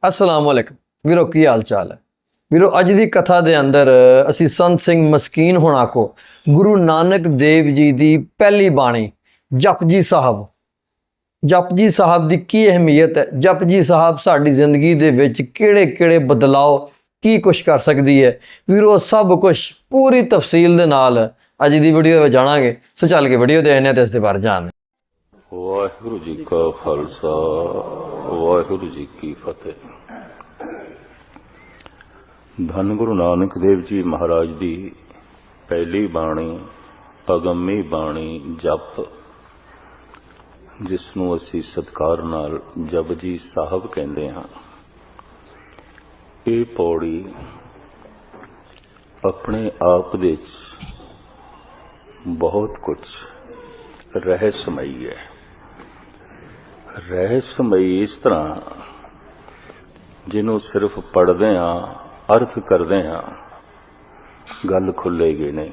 अस्सलाम वालेकुम वीरो की हाल चाल है वीरो। अज की कथा के अंदर असी संत सिंह मस्कीन होना को गुरु नानक देव जी की पहली बाणी जपजी साहब की की अहमियत है, जपजी साहब साड़ी जिंदगी दे विच किहड़े किहड़े बदलाव की कुछ कर सकती है वीरो, सब कुछ पूरी तफसील दे नाल अज की वीडियो में जाणांगे। सो चल के वीडियो देखने ते इस दे बारे जानते। वाहिगुरु जी का खालसा वाहिगुरु जी की फतेह। धन गुरु नानक देव जी महाराज दी पहली बाणी अगम्मी बाणी जप, जिसनों असी सत्कार नाल जपजी साहब कहते हैं। ये पौड़ी अपने आप दे बहुत कुछ रहस्यमयी है। रहस्यमयी इस तरह जिन्हों सिर्फ पढ़दे हाँ, अर्थ करदे हाँ, गल खुलेगी नहीं,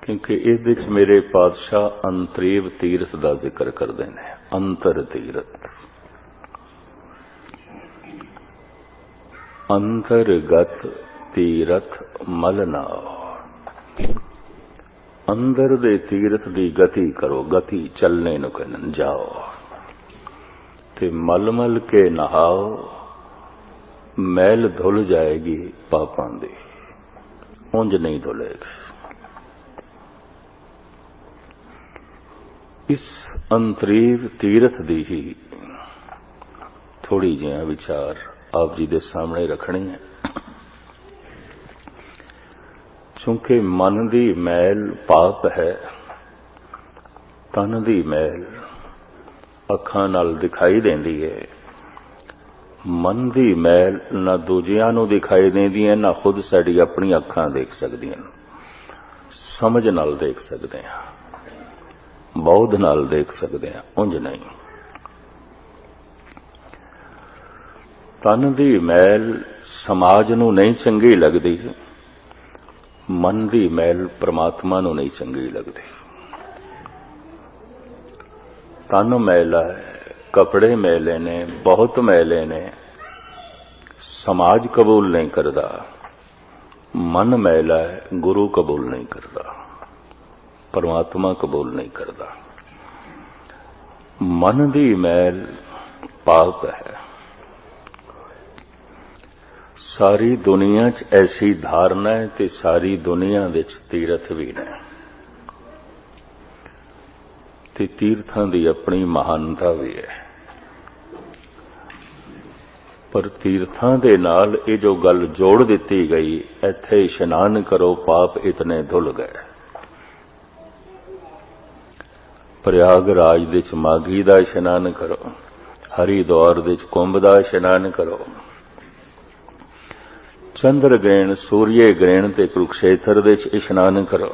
क्योंकि इहदे च मेरे पातशाह अंतरीव तीरथ का जिक्र करते हैं। अंतर तीरथ, अंतरगत तीरथ मलनाओ। अंदर दे तीरथ की गति करो, गति चलने नूं कहन जाओ, ते मल मल के नहाओ, मैल धुल जाएगी पापां दी, उंज नहीं धुलेगी। इस अंतरीव तीरथ दी ही थोड़ी जिहा विचार आप जी दे सामने रखनी है। क्योंकि मन दी मैल पाप है, तन दी मैल अखां नाल दिखाई देंदी है। मन दी मैल ना दूजियां नूं दिखाई देंदी है, ना खुद साडी अपनी अखां देख सकदियां। समझ नाल देख सकदे हां, बौद्ध नाल देख सकदे हां, उंज नहीं। तन दी मैल समाज नूं नहीं चंगी लगदी, मन दी मैल परमात्मा नूं नहीं चंगी लगदी। तन मैला है, कपड़े मैले ने, बहुत मैले ने, समाज कबूल नहीं करदा। मन मैला है, गुरु कबूल नहीं करदा, परमात्मा कबूल नहीं करदा। मन दी मैल पाप है। सारी दुनिया च ऐसी धारणा है ते सारी दुनिया विच तीरथ भी ने, ते तीर्थां दी अपनी महानता भी है। पर तीर्थां दे नाल ये जो गल जोड़ दिती गई, इत्थे इशनान करो पाप इतने धुल गए। प्रयागराज दे च माघी दा इशनान करो, हरिद्वार दे च कुंभ दा इशनान करो, चंद्र ग्रहण सूर्य ग्रहण ते कुरुक्षेत्र दे च इशनान करो,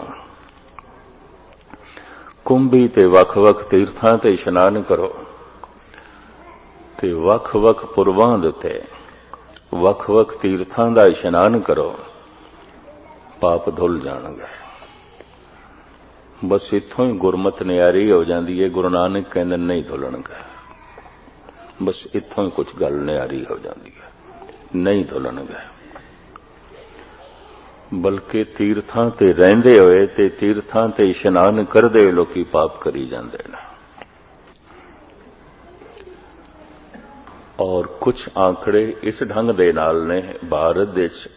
कुंभी ते वख-वख तीर्थां ते इशनान करो, ते वख-वख पुरवां दे उत्ते वख-वख तीर्थां दा इशनान करो, पाप धुल जाणगे। बस इत्थों ही गुरमत न्यारी हो जाती है। गुरु नानक कहंदे नहीं धुलणगे, बस इत्थों ही कुछ गल न्यारी हो जाती है, नहीं धुलणगे। बल्कि तीर्थां ते रहिंदे होए ते तीर्थां ते इशनान करदे लोकी पाप करी जांदे ने। और कुछ आंकड़े इस ढंग दे नाल ने, भारत दे च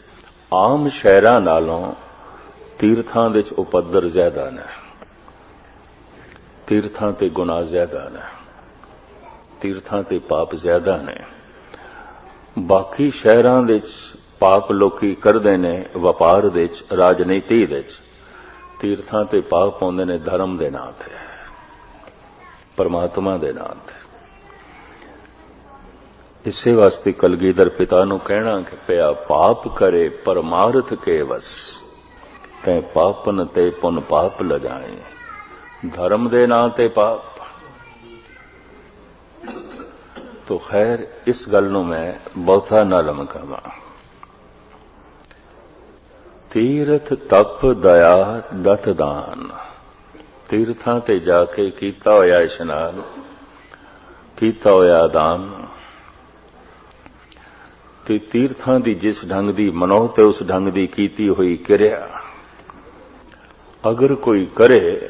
आम शहरां नालों तीर्थां दे च उपद्र ज्यादा ने, तीर्थां ते गुनाह ज्यादा ने, तीर्थां ते पाप ज्यादा ने। बाकी शहरां दे च पाप लोकी करदे ने, वपार दे च, राजनीति दे च। तीर्थां ते पाप आउंदे ने धर्म दे नां ते, परमात्मा दे नां ते। इसे वास्ते कलगीधर पिता नूं कहना कि पिया पाप करे परमार्थ के वस, तैं पापन ते पुन पाप लगाए। धर्म दे नां ते पाप। तो खैर इस गल नूं मैं बहुता ना लमकावां। तीरथ तप दया दत दान, तीर्थां ते जाके कीता होया इशनान, कीता होया दान, ਤੇ ਤੀਰਥਾਂ ਦੀ ਜਿਸ ਢੰਗ ਦੀ ਮਨੋ ਤੇ ਉਸ ਢੰਗ ਦੀ ਕੀਤੀ ਹੋਈ ਕਿਰਿਆ ਅਗਰ ਕੋਈ ਕਰੇ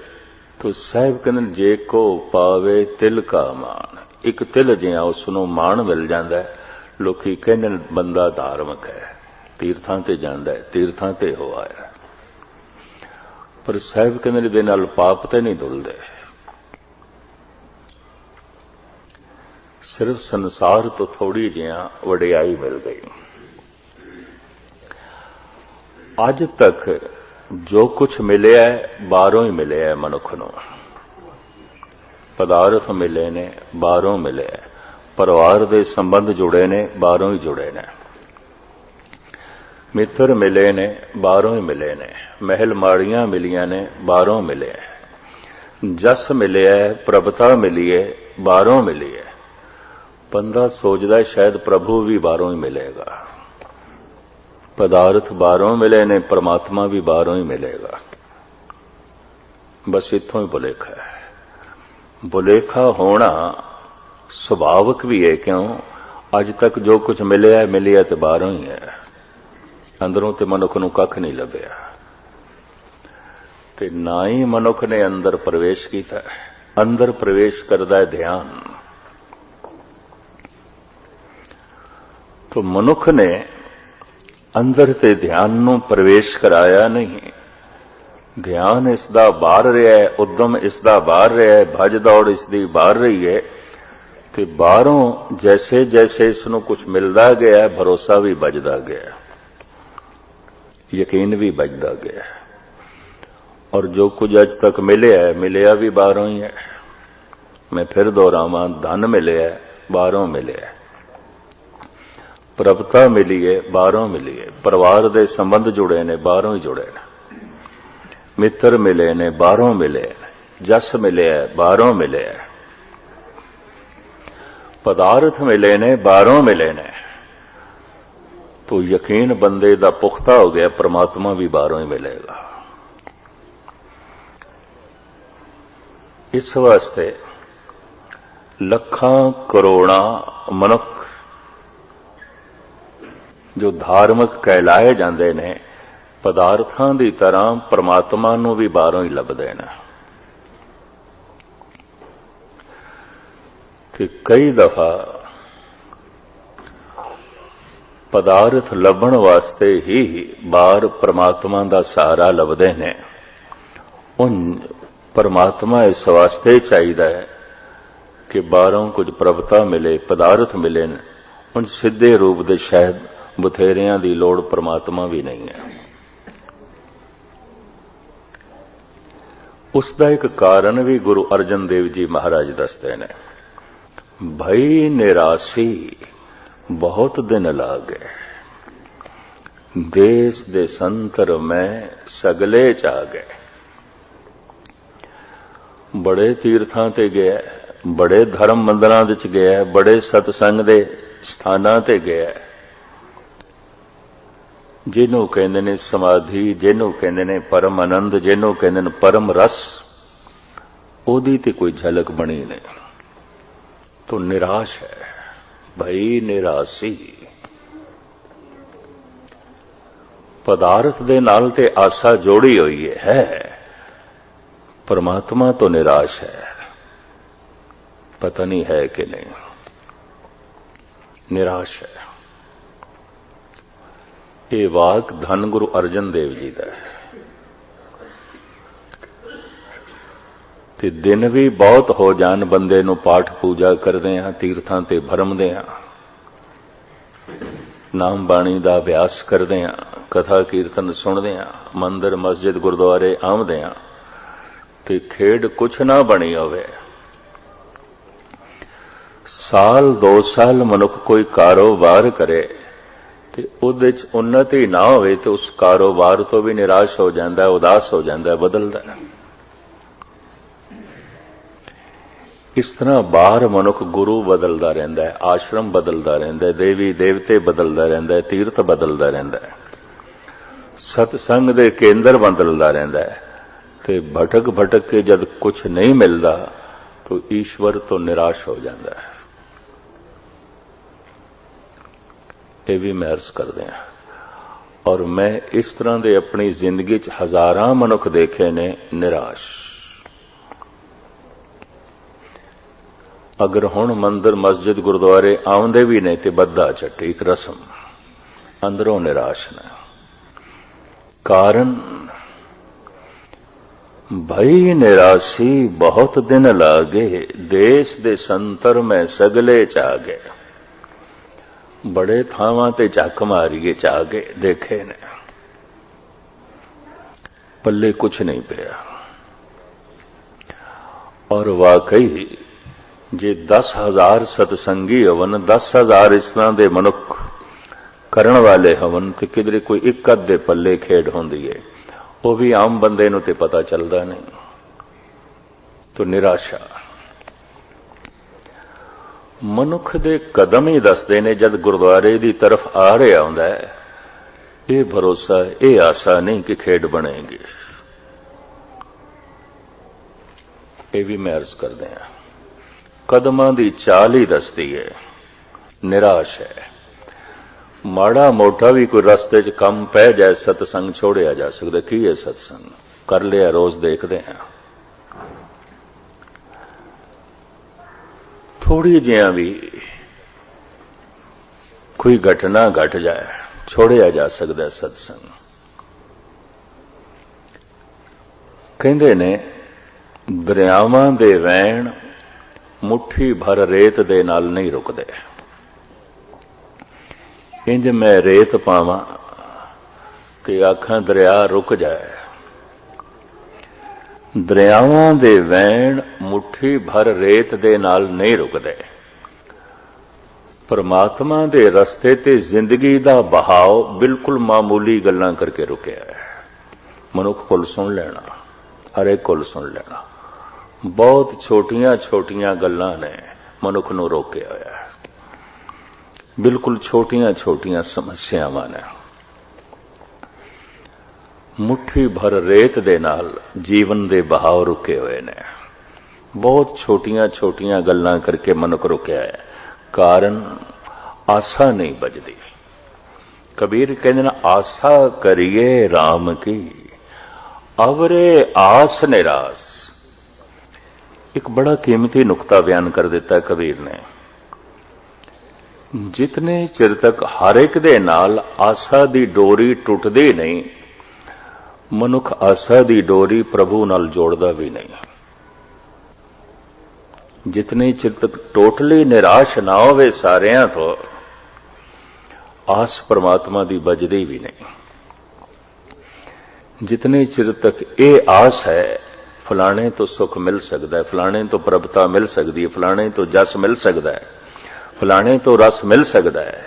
ਤੋ ਸਾਹਿਬ ਕਹਿੰਦੇ ਜੇ ਕੋ ਪਾਵੇ ਤਿਲ ਕਾ ਮਾਣ, ਇੱਕ ਤਿਲ ਜਿਹਾ ਉਸ ਨੂੰ ਮਾਣ ਮਿਲ ਜਾਂਦਾ ਹੈ। ਲੋਕੀ ਕਹਿੰਦੇ ਨੇ ਬੰਦਾ ਧਾਰਮਿਕ ਹੈ, ਤੀਰਥਾਂ ਤੇ ਜਾਂਦਾ ਹੈ, ਤੀਰਥਾਂ ਤੇ ਹੋ ਆਇਆ, ਪਰ ਸਾਹਿਬ ਕਹਿੰਦੇ ਨੇ ਇਹਦੇ ਨਾਲ ਪਾਪ ਤੇ ਨਹੀਂ ਧੁਲਦੇ। ਸਿਰਫ ਸੰਸਾਰ ਤੋਂ ਥੋੜੀ ਜਿਹਾ ਵਡਿਆਈ ਮਿਲ ਗਈ। ਅੱਜ ਤੱਕ ਜੋ ਕੁਝ ਮਿਲਿਆ ਬਾਹਰੋਂ ਹੀ ਮਿਲਿਆ ਮਨੁੱਖ ਨੂੰ। ਪਦਾਰਥ ਮਿਲੇ ਨੇ ਬਾਹਰੋਂ ਮਿਲੇ, ਪਰਿਵਾਰ ਦੇ ਸੰਬੰਧ ਜੁੜੇ ਨੇ ਬਾਹਰੋਂ ਹੀ ਜੁੜੇ ਨੇ, ਮਿੱਤਰ ਮਿਲੇ ਨੇ ਬਾਹਰੋਂ ਹੀ ਮਿਲੇ ਨੇ, ਮਹਿਲ ਮਾੜੀਆਂ ਮਿਲੀਆਂ ਨੇ ਬਾਹਰੋਂ ਮਿਲੇ, ਜਸ ਮਿਲਿਆ, ਪ੍ਰਭਤਾ ਮਿਲੀ ਹੈ ਬਾਹਰੋਂ ਮਿਲੀ ਹੈ। ਬੰਦਾ ਸੋਚਦਾ ਸ਼ਾਇਦ ਪ੍ਰਭੂ ਵੀ ਬਾਹਰੋਂ ਹੀ ਮਿਲੇਗਾ। ਪਦਾਰਥ ਬਾਹਰੋਂ ਮਿਲੇ ਨੇ, ਪਰਮਾਤਮਾ ਵੀ ਬਾਹਰੋਂ ਹੀ ਮਿਲੇਗਾ। ਬਸ ਇੱਥੋਂ ਹੀ ਭੁਲੇਖਾ ਹੈ। ਭੁਲੇਖਾ ਹੋਣਾ ਸੁਭਾਵਿਕ ਵੀ ਹੈ, ਕਿਉਂ ਅੱਜ ਤੱਕ ਜੋ ਕੁਝ ਮਿਲਿਆ ਤੇ ਬਾਹਰੋਂ ਹੀ ਹੈ, ਅੰਦਰੋਂ ਤੇ ਮਨੁੱਖ ਨੂੰ ਕੱਖ ਨਹੀਂ ਲੱਭਿਆ, ਤੇ ਨਾ ਹੀ ਮਨੁੱਖ ਨੇ ਅੰਦਰ ਪ੍ਰਵੇਸ਼ ਕੀਤਾ। ਅੰਦਰ ਪ੍ਰਵੇਸ਼ ਕਰਦਾ ਹੈ ਧਿਆਨ। तो मनुख ने अंदर ते ध्यान नूं प्रवेश कराया नहीं। ध्यान इसदा बाहर रहा है, उद्यम इसदा बाहर रहा है, भज दौड़ इसदी बाहर रही है, ते बाहरों जैसे जैसे इसनूं कुछ मिलता गया भरोसा भी बजदा गया, यकीन भी बजदा गया, और जो कुछ अज तक मिलिया भी बाहरों ही है। मैं फिर दोहरावां, धन मिलिया बाहरों मिलिया, प्रभता मिली है बाहरों मिली है, परिवार दे संबंध जुड़े ने बाहरों ही जुड़े ने, मित्र मिले ने बाहरों मिले, जस मिले बाहरों मिले, पदार्थ मिले ने बाहरों मिले ने, तो यकीन बंदे दा पुख्ता हो गया परमात्मा भी बाहरों ही मिलेगा। इस वास्ते लखां करोड़ां मनुख जो धार्मिक कहलाए जाते ने पदार्थां दी तरह परमात्मा नूं भी बाहरों ही लभदे ने। कि कई दफा पदार्थ लभण वास्ते ही बाहर परमात्मा दा सहारा लभदे ने। उन परमात्मा इस वास्ते चाहिदा है कि बाहरों कुछ प्रभता मिले, पदार्थ मिले, उन सीधे रूप दे शायद बथेरियां दी लोड़ परमात्मा भी नहीं है। उसका एक कारण भी गुरु अर्जन देव जी महाराज दसते ने, भई निरासी बहुत दिन लागे, देश दे संतर में सगले चागे। बड़े तीर्थां ते गया, बड़े धर्म मंदिरां विच गया, बड़े सतसंग दे स्थानां ते गया, जिन्हों कहते ने समाधि, जिन्हों कहते ने परम आनंद, जिन्हों कहते ने परम रस, ओदी ते कोई झलक बनी नहीं, तो निराश है। भई निरासी, पदार्थ दे नाल ते आशा जोड़ी हुई है, परमात्मा तो निराश है, पता नहीं है कि नहीं, निराश है। ये वाक धन गुरु अर्जन देव जी का है। ते दिन भी बहुत हो जान बंदे नूं पाठ पूजा करदे हां, तीर्थां ते भरमदे हां, नाम बाणी दा अभ्यास करदे हां, कथा कीर्तन सुनदे हां, मंदिर मस्जिद गुरुद्वारे आउंदे हां, ते खेड कुछ ना बनी होवे। साल 2 साल मनुख कोई कारोबार करे ते उहदे च उन्नति ना होवे तो उस कारोबार तो भी निराश हो जाता है, उदास हो जाता है, बदलता है। इस तरह बाहर मनुख गुरु बदलता रहता है, आश्रम बदलता रहता है, देवी देवते बदलता रहता है, तीर्थ बदलता रहता है, सतसंग दे केंद्र बदलता रहता है, ते भटक भटक के जब कुछ नहीं मिलता तो ईश्वर तो निराश हो जाता है। ये भी मैं अर्ज करदे हां। और मैं इस तरह दे अपनी जिंदगी च हजारां मनुख देखे ने निराश। अगर हुण मंदिर मस्जिद गुरुद्वारे आउंदे भी ने ते बद्दा झट्टी एक रस्म, अंदरों निराश ने। कारण भई निराशी बहुत दिन लागे, देश दे संतर में सगले चागे। बड़े थावां ते झक मारिए चागे देखे ने, पल्ले कुछ नहीं पिया। और वाकई जे 10,000 सतसंगी हवन, 10,000 इस तरह दे मनुख करण वाले हवन ते किधरे कोई एक अध दे पल्ले खेड होंदी है, वो भी आम बंदे नूं ते पता चलदा नहीं। तो निराशा मनुख दे कदम ही दसदे ने। जद गुरुद्वारे दी तरफ आ रहा हुंदा है, ये भरोसा, ये आशा नहीं कि खेड बनेगी। ये भी मैं अर्ज करदे हां, कदमां दी चाल ही दसदी है। निराश है, माड़ा मोटा भी कोई रस्ते च कम पै जाए, सतसंग छोड़िया जा सकदा। की है सतसंग? कर लिया, रोज देखते हैं। थोड़ी जिहा भी कोई घटना घट जाए, छोड़िया जा सकदा सतसंग। कहंदे ने दरियावां दे वैण मुट्ठी भर रेत दे नाल नहीं रुकदे। इंज मैं रेत पावां ते आखां दरिया रुक जाए। दरियावां दे वैण मुट्ठी भर रेत दे नाल नहीं रुकदे। परमात्मा दे रस्ते ते जिंदगी दा बहाव बिल्कुल मामूली गल्लां करके रुकिया है। मनुख कोल सुन लेना, हर एक कोल सुन लेना। बहुत छोटियां छोटियां गल्लां ने मनुख नूं रोकिया होया है। बिल्कुल छोटियां छोटियां समस्यावां ने। मुट्ठी भर रेत दे नाल जीवन दे बहाव रुके हुए ने। बहुत छोटियां छोटियां गल्लां करके मनुख रुकिया है। कारण आशा नहीं बजदी। कबीर कहते ना, आशा करिए राम की, अवरे आस निराश। एक बड़ा कीमती नुक्ता बयान कर देता है कबीर ने। जितने चिर तक हर एक दे नाल आशा दी डोरी टुटदी नहीं, मनुख आशा दी डोरी प्रभु नाल जोड़दा भी नहीं। जितने चिर तक टोटली निराश ना होवे सारियां तो, आस परमात्मा दी बजदी भी नहीं। जितने चिर तक ये आस है, फलाने तो सुख मिल सकता है, फलाने तो प्रभुता मिल सकती है, फलाने तो जस मिल सकता है, फलाने तो रस मिल सकता है,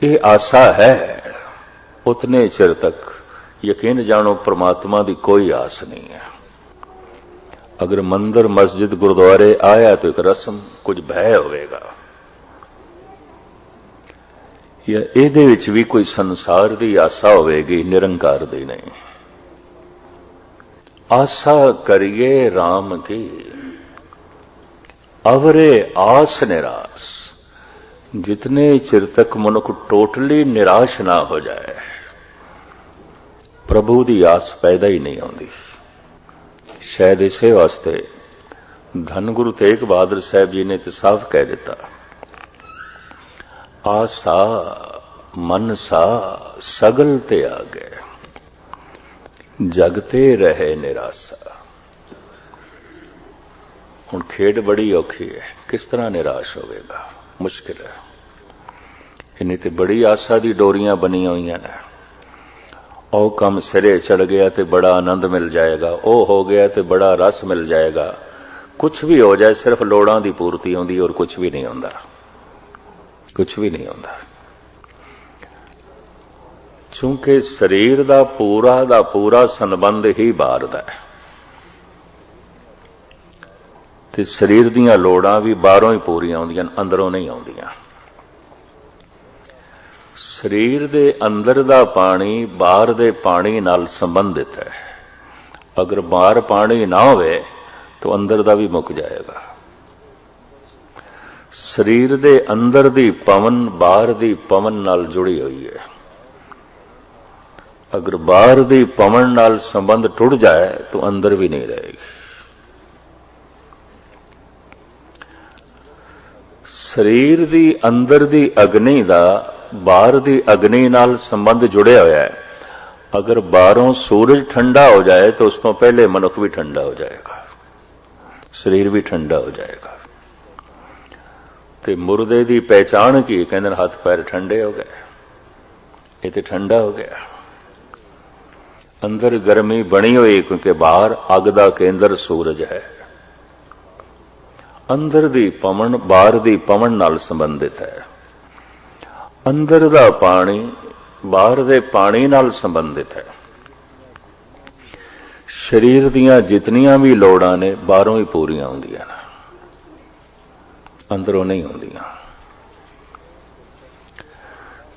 ये आशा है, उतने चिर तक यकीन जानो परमात्मा की कोई आस नहीं है। अगर मंदिर मस्जिद गुरुद्वारे आया तो एक रस्म, कुछ भय होगा, या इहदे विच भी कोई संसार की आशा होगी, निरंकार दी नहीं। आशा करिए राम की, अवरे आस निराश। जितने चिर तक मनुख टोटली निराश ना हो जाए, प्रभु की आस पैदा ही नहीं आती। शायद इसे वास्ते धन गुरु तेग बहादुर साहब जी ने तो साफ कह दिता, आसा मनसा सगल ते आ गए, जगते रहे निराशा। हुण खेड बड़ी औखी है, किस तरह निराश होगा, मुश्किल है। इन्हीं ते बड़ी आशा दी डोरियां बनी हुई ने। ओ कम सिरे चढ़ गया तो बड़ा आनंद मिल जाएगा, ओ हो गया तो बड़ा रस मिल जाएगा। कुछ भी हो जाए, सिर्फ लोड़ां दी पूर्ति होंदी और कुछ भी नहीं होंदा, कुछ भी नहीं होंदा। चूंकि शरीर दा पूरा संबंध ही बाहर दा है, ते शरीर दीयां लोड़ां भी बाहरों ही पूरियां होंदियां, अंदरों नहीं आउंदियां। शरीर दे अंदर दा पानी बाहर दे पानी नाल संबंधित है। अगर बाहर पानी ना होवे तो अंदर दा भी मुक जाएगा। ਸਰੀਰ ਦੇ ਅੰਦਰ ਦੀ ਪਵਨ ਬਾਹਰ ਦੀ ਪਵਨ ਨਾਲ ਜੁੜੀ ਹੋਈ ਹੈ। अगर बाहर दी पवन नाल संबंध टुट जाए तो अंदर भी नहीं रहेगी। शरीर दी अंदर दी अग्नि दा बाहर दी अग्नि नाल संबंध जुड़े होया है। अगर बाहरों सूरज ठंडा हो जाए तो उस तो पहले मनुख भी ठंडा हो जाएगा, शरीर भी ठंडा हो जाएगा। ते मुर्दे दी पहचान की कहंदे हाथ पैर ठंडे हो गए, ये तो ठंडा हो गया। अंदर गर्मी बनी हुई क्योंकि बाहर अग दा केंद्र सूरज है। अंदर दी पवन बाहर दी पवन नाल संबंधित है। अंदर दा पानी बाहर दे पानी नाल संबंधित है। शरीर दियां जितनियां भी लोड़ां ने बाहरों ही पूरियां होंदियां ने, अंदरों नहीं होंदियां।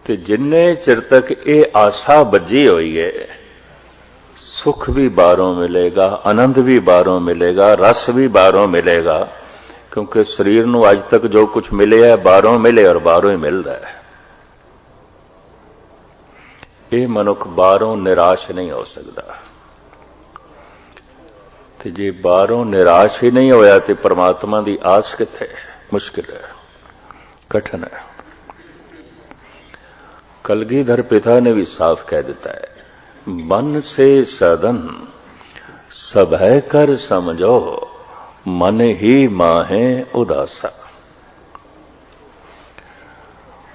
ते जिन्ने चिर तक ये आसा बजी हुई है, सुख भी बाहरों मिलेगा, आनंद भी बाहरों मिलेगा, रस भी बाहरों मिलेगा। क्योंकि शरीर नूं अज तक जो कुछ मिले है बाहरों मिले और बाहरों ही मिलता है। ये मनुख बाहरों निराश नहीं हो सकता। ते जे बाहरों निराश ही नहीं होया तो परमात्मा की आस किथे? मुश्किल है, कठिन है। कलगीधर पिता ने भी साफ कह दिता है, मन से सदन सब है कर समझो, मन ही माहे उदासा।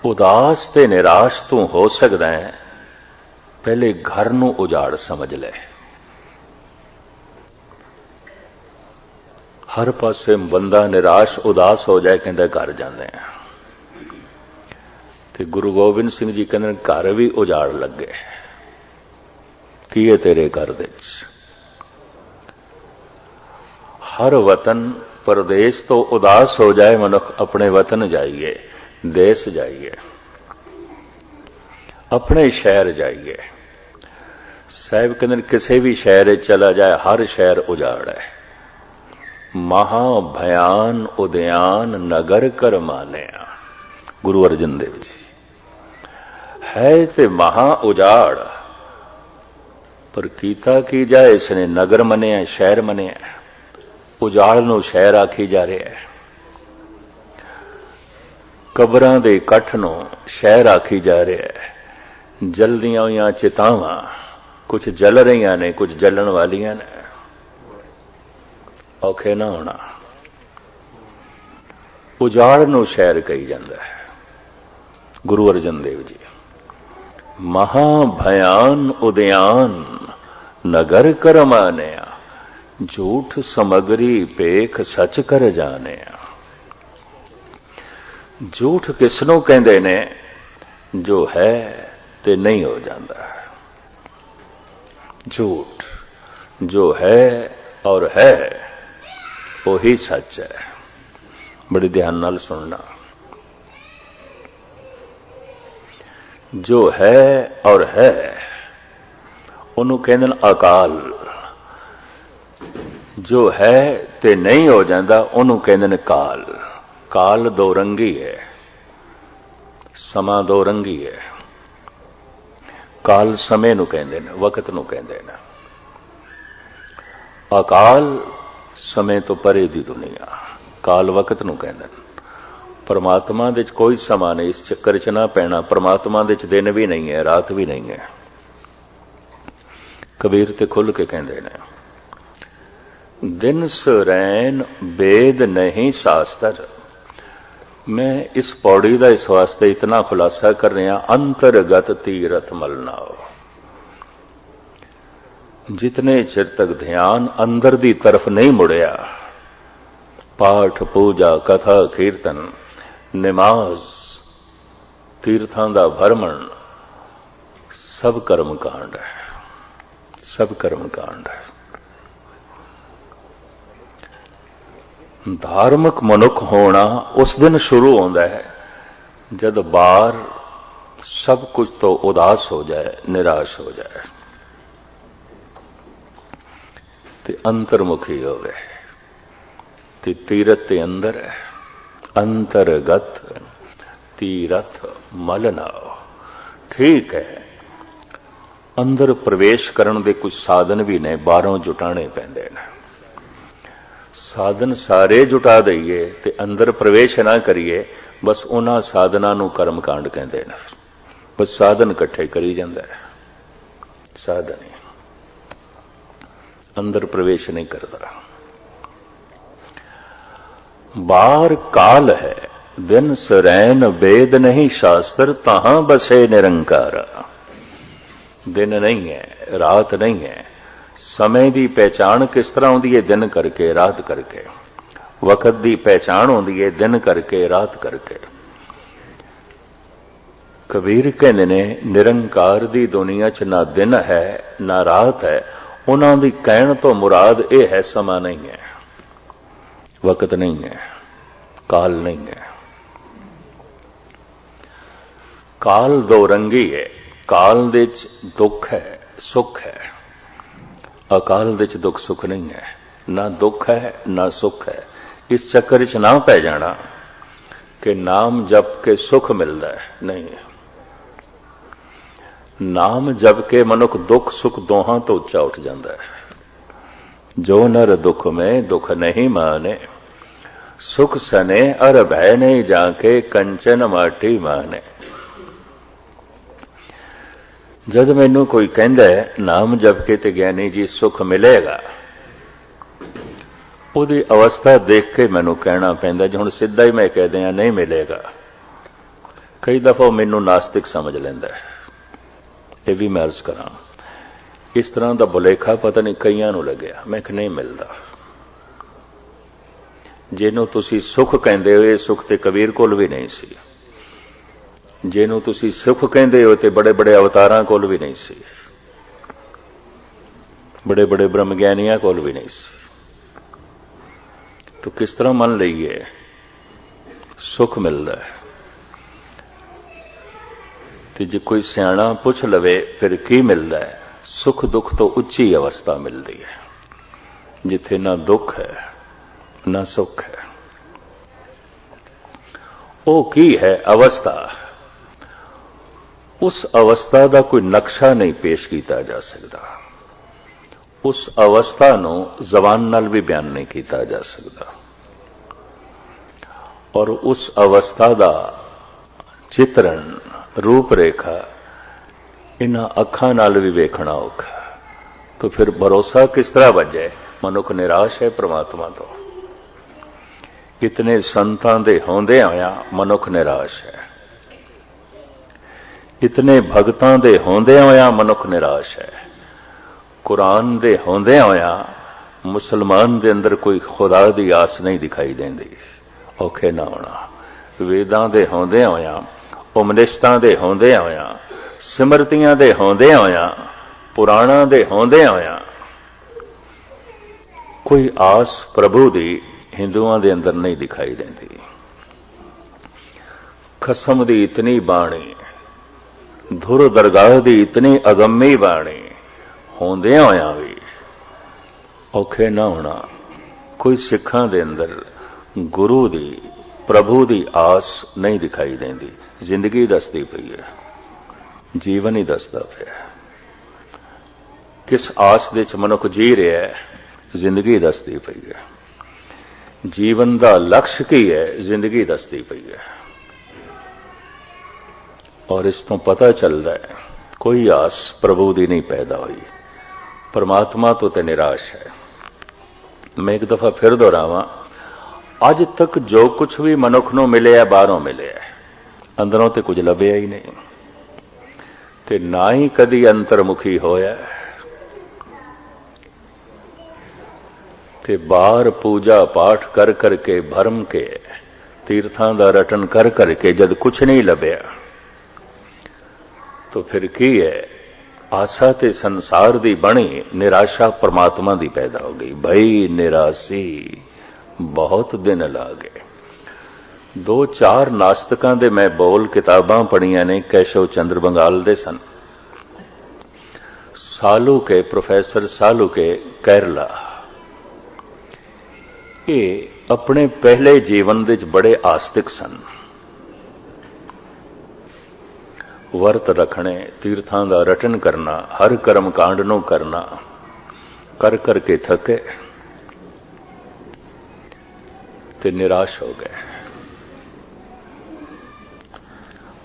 उदास ते निराश तू हो सकदा है, पहले घर नू उजाड़ समझ ले। हर पासे बंदा निराश उदास हो जाए कहंदा घर जांदे हैं। ते गुरु गोबिंद सिंह जी कहंदे घर भी उजाड़ लगे की है तेरे घर दे। हर वतन परदेश तो उदास हो जाए मनुख अपने वतन जाइए, देश जाइए, अपने शहर जाइए। साहिब कहते किसी भी शहर चला जाए हर शहर उजाड़ है। महाभयान उद्यान नगर कर मानिया, गुरु अर्जन देव जी है ते महा उजाड़, पर कीता की जाए इसने नगर मनिया, शहर मनिया। उजाड़ नूं शहर आखी जा रहा है, कबरां दे इकट्ठ नूं शहर आखी जा रहा है। जलदियां हुई चितावां कुछ जल रही ने, कुछ जलन वालियां ने। औखे ना होना, उजाड़ नूं शहर कही जांदा है। गुरु अर्जन देव जी महाभयान उद्यान नगर कर मानिया, झूठ समगरी पेख सच कर जानिया। झूठ किसनों कहंदे ने? जो है ते नहीं हो जाता। झूठ जो है और है वही सच है। बड़ी ध्यान नाल सुनना। जो है और है उन्होंने कहते हैं अकाल। जो है ते नहीं हो जाता उन्होंने कहते हैं काल। काल दो रंगी है, समा दो रंगी है। काल समय नूं कहंदे ने, वक्त नूं कहंदे ने। अकाल समय तो परे दी दुनिया, काल वक्त नूं कहंदे ने। परमात्मा दे च कोई समा नहीं, इस चक्कर च ना पैना। परमात्मा दे च दिन भी नहीं है, रात भी नहीं है। कबीर ते खुल के कहंदे ने, दिन सुरैन वेद नहीं शास्त्र। मैं इस पौड़ी का इस वास्ते इतना खुलासा कर रहा, अंतरगत तीरथ मलनाओ। जितने चिर तक ध्यान अंदर दी तरफ नहीं मुड़िया, पाठ पूजा कथा कीर्तन नमाज तीर्थां दा भरमण सब कर्म कांड है, सब कर्म कांड है। धार्मिक मनुख होना उस दिन शुरू होता है जब बाहर सब कुछ तो उदास हो जाए, निराश हो जाए, ते अंतर्मुखी हो गए। ते तीरथ ते अंदर है, अंतरगत तीरथ मलना। ठीक है, अंदर प्रवेश करन दे कुछ साधन भी ने, बाहरों जुटाने पैंदे ने। साधन सारे जुटा दईए ते अंदर प्रवेश ना करिए, बस उन्हां साधनां नूं कर्म कांड कहंदे ने। बस साधन इकट्ठे करी जांदा है, साधन ही अंदर प्रवेश नहीं करता। बाहर काल है, दिन सरैन वेद नहीं शास्त्र, तहां बसे निरंकार। दिन नहीं है, रात नहीं है। समय की पहचान किस तरह होंदी है? दिन करके, रात करके। वक्त की पहचान होंदी है दिन करके, रात करके। कबीर कहते ने निरंकार दी दुनिया च ना दिन है ना रात है। उन्हां दी कहण तो मुराद यह है समा नहीं है, वक्त नहीं है, काल नहीं है। काल दो रंगी है। काल दे च दुख है, सुख है। अकाल दे च दुख सुख नहीं है, ना दुख है ना सुख है। इस चक्कर च ना पै जाना कि नाम जप के सुख मिलता है, नहीं। नाम जप के मनुख दुख सुख दोहां तो उच्चा उठ जाता है। जो नर दुख में दुख नहीं माने, सुख सने अर भय नहीं जाके, कंचन माटी माने। जद मैनू कोई कहंदा है नाम जप के ते ज्ञानी जी सुख मिलेगा, उहदी अवस्था देख के मैनू कहना पैंदा। जो हुण सीधा ही मैं कह दियां नहीं मिलेगा, कई दफा मैनू नास्तिक समझ लैंदा है। यह भी मैं अर्ज करा, इस तरह का भुलेखा पता नहीं कईयां नू लग्या। मैं नहीं मिलता। जिन्हों तुसी सुख कहंदे हो, सुख ते कबीर कोल भी नहीं सी। जिन्हों तुसी सुख कहंदे हो ते बड़े बड़े अवतारां कोल भी नहीं सी, बड़े बड़े ब्रह्म ज्ञानियां कोल भी नहीं सी। तो किस तरह मन लईए सुख मिलता है? ते जे कोई सियाणा पुछ लवे फिर की मिलता है? सुख दुख तो उच्ची अवस्था मिलती है, जिथे ना दुख है ना सुख है। वो की है अवस्था? उस अवस्था का कोई नक्शा नहीं पेश किया जा सकता। उस अवस्था नू जबान नाल भी बयान नहीं किया जा सकता। और उस अवस्था का चित्रण रूपरेखा इन्हां अखां नाल भी वेखना औखा। तो फिर भरोसा किस तरह बजे? मनुख निराश है परमात्मा तो। इतने संतां दे होंदे होया मनुख निराश है। इतने भगतां दे होंदे होया मनुख निराश है। कुरान दे होंदे होया मुसलमान दे अंदर कोई खुदा दी आस नहीं दिखाई देंदी। औखे ना होना। वेदां दे होंदे होया, उपनिषदां दे होंदे होया, सिमरतियां दे होंदे होया, पुराणां दे होंदे होया कोई आस प्रभु दी हिंदुआं दे अंदर नहीं दिखाई देंदी। खसम दी इतनी बाणी, धुर दरगाह दी इतनी अगम्मी बाणी होंदे होया भी औखे ना होना। कोई सिखां दे अंदर गुरु दी प्रभु दी आस नहीं दिखाई देंदी। जिंदगी दसदी पई है, जीवन ही दसदा पिया। किस आस दे च मनुख जी रहा है, जिंदगी दसदी पई है। जीवन का लक्ष्य की है, जिंदगी दसदी पई है। और इस तो पता चलता है कोई आस प्रभु दी नहीं पैदा हुई। परमात्मा तो ते निराश है। मैं एक दफा फिर दोहरावां, अज तक जो कुछ भी मनुख नूं मिले बाहरों मिले, अंदरों ते कुछ लभ्या ही नहीं, ते ना ही कदी अंतर्मुखी होया। ते बाहर पूजा पाठ कर करके भरम के तीर्थां दा रटन कर करके जद कुछ नहीं लभ्या तो फिर की है? आशा ते संसार दी बनी, निराशा परमात्मा दी पैदा हो गई। भई निराशी बहुत दिन ला गए। 2-4 नास्तिकां दे मैं बोल किताबां पढ़ियां ने, कैशव चंद्र बंगाल दे सन, सालू के प्रोफेसर सालू के केरला। ਇਹ ਆਪਣੇ ਪਹਿਲੇ ਜੀਵਨ ਦੇ ਵਿੱਚ ਬੜੇ ਆਸਤਿਕ ਸਨ। ਵਰਤ ਰੱਖਣੇ, ਤੀਰਥਾਂ ਦਾ ਰਟਨ ਕਰਨਾ, ਹਰ ਕਰਮ ਕਾਂਡ ਨੂੰ ਕਰਨਾ, ਕਰ ਕਰਕੇ ਥਕੇ ਤੇ ਨਿਰਾਸ਼ ਹੋ ਗਏ।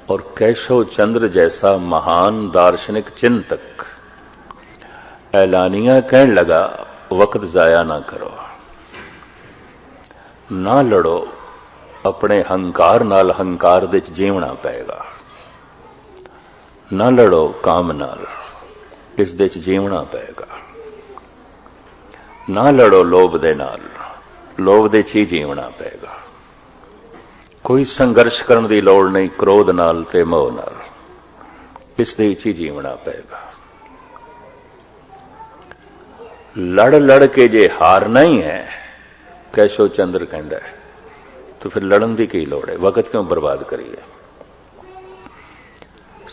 और केशव चंद्र जैसा महान दार्शनिक चिंतक ऐलानिया कहने लगा, वक्त जाया ना करो, ना लड़ो, अपने हंकार नाल हंकार दे जीवना पेगा, ना लड़ो काम नाल, इस दे जीवना पेगा, ना लड़ो लोभ दे नाल, लोभ दे ही जीवना पेगा। कोई संघर्ष करने की लोड़ नहीं, क्रोध नाल ते मोह नाल, इस दे ही जीवना पेगा। लड़ लड़ के जे हारना ही है, केशव चंद्र कहता है, तो फिर लड़न की की लोड़ है? वक्त क्यों बर्बाद करिए,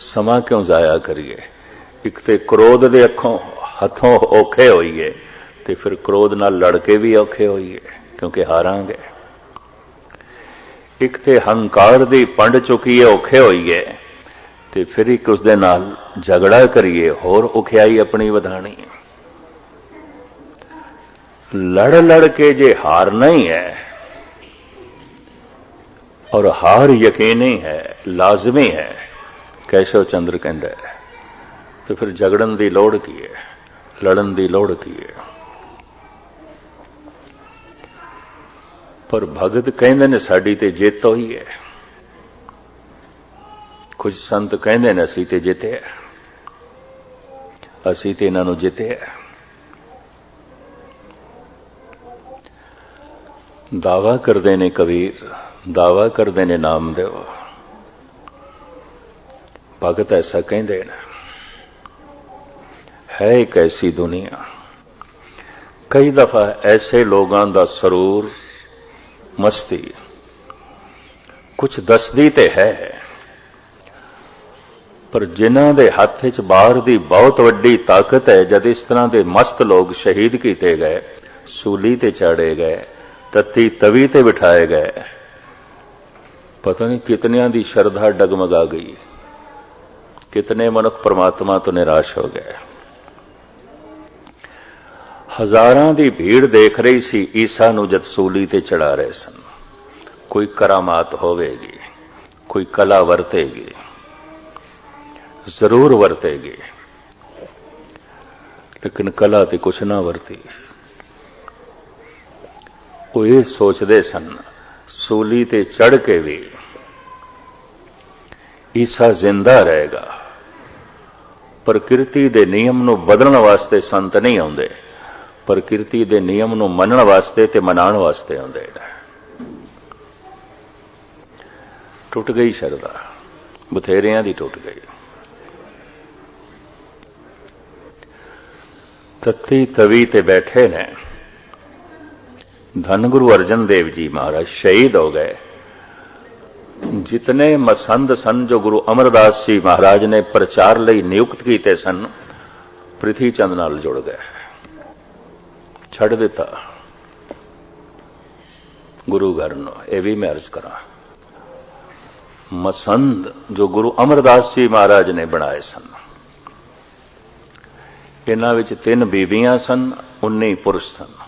समा क्यों जाया करिए? एक ते क्रोध दे अखों हथों औखे होइए, ते फिर क्रोध नाल लड़ के भी औखे होइए, क्योंकि हारांगे। एक ते हंकार दी पंड चुकीए औखे होइए, ते फिर एक उसदे नाल झगड़ा करिए, होर औखियाई अपनी वधाणी। लड़ लड़ के जे हारना ही है, और हार यकीनी है, लाजमी है, केशव चंद्र कहता है, तो फिर झगड़न की लोड़ की है, लड़न की लोड़ की है? पर भगत कहते ने साडी ते जित होई है, कुछ संत कहते ने असी ते जिते है, असी ते इन्हां नूं जिते है। दावा करते ने कबीर, दावा करते ने नामदेव, भगत ऐसा कहते हैं, है एक ऐसी दुनिया, कई दफा ऐसे लोगों का सरूर मस्ती कुछ दसदी ते है, पर जिन्हां दे हथ च बाहर दी बहुत वड्डी ताकत है। जद इस तरह के मस्त लोग शहीद किए गए, सूली ते चाड़े गए, तत्ती तवी ते बिठाए गए, पता नहीं कितनियां दी श्रद्धा डगमगा गई, कितने मनुख परमात्मा तो निराश हो गए। हजारां दी भीड़ देख रही सी ईसा नूं जद सूली ते चढ़ा रहे सन। कोई करामात होवेगी, कोई कला वरतेगी, जरूर वरतेगी, लेकिन कला ते कुछ ना वरती। वो ये सोचते सन, सूली ते चढ़ के भी ईसा जिंदा रहेगा। प्रकृति दे नियम नूं बदलण वास्ते संत नहीं आउंदे, प्रकृति दे नियम नूं मनण वास्ते ते मनाण वास्ते आउंदे ने। टुट गई श्रद्धा, बथेरियां दी टुट गई। तत्ती तवी ते बैठे ने। धन गुरु अर्जन देव जी महाराज शहीद हो गए। जितने मसंद सन जो गुरु अमरदास जी महाराज ने प्रचार लई नियुक्त किए सन, पृथ्वी चंद नाल जुड़ गए, छड़ दिता गुरु घर नूं। यह भी मैं अर्ज करा, मसंद जो गुरु अमरदास जी महाराज ने बनाए सन, इन्हां विच 3 बीबियां सन, 19 पुरुष सन।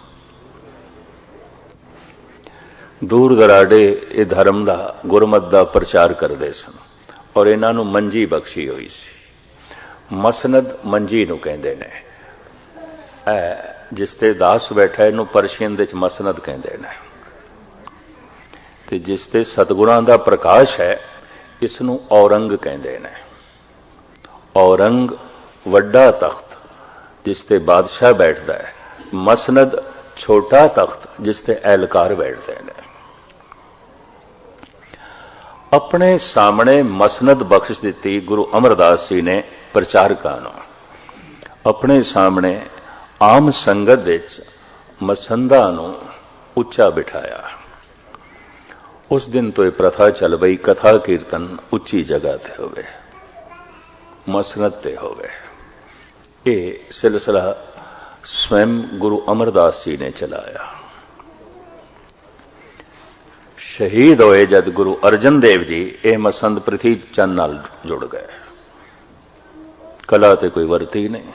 दूर दराडे ये धर्म दा गुरमत दा प्रचार करते सन, और इन्हां नूं मंजी बख्शी हुई सी। मसनद मंजी नूं कहंदे ने। जिस ते दास बैठा इनू परशियन दे मसनद कहंदे ने, ते जिस ते सतगुणां दा प्रकाश है इसनू औरंग कहंदे ने। औरंग वड्डा तख्त जिस ते बादशाह बैठदा है, मसनद छोटा तख्त जिस ते एहलकार बैठते हैं। अपने सामने मसनद बख्श दी गुरु अमरदास जी ने प्रचारकां नूं। अपने सामने आम संगत विच मसंदा नूं उच्चा बिठाया। उस दिन तो यह प्रथा चल पई, कथा कीर्तन उच्ची जगह ते होवे, मसनद ते होवे। ये सिलसिला स्वयं गुरु अमरदास जी ने चलाया। शहीद होए जद गुरु अर्जन देव जी ये मसंद प्रथी चंद नाल जुड़ गए। कला ते कोई वरती नहीं,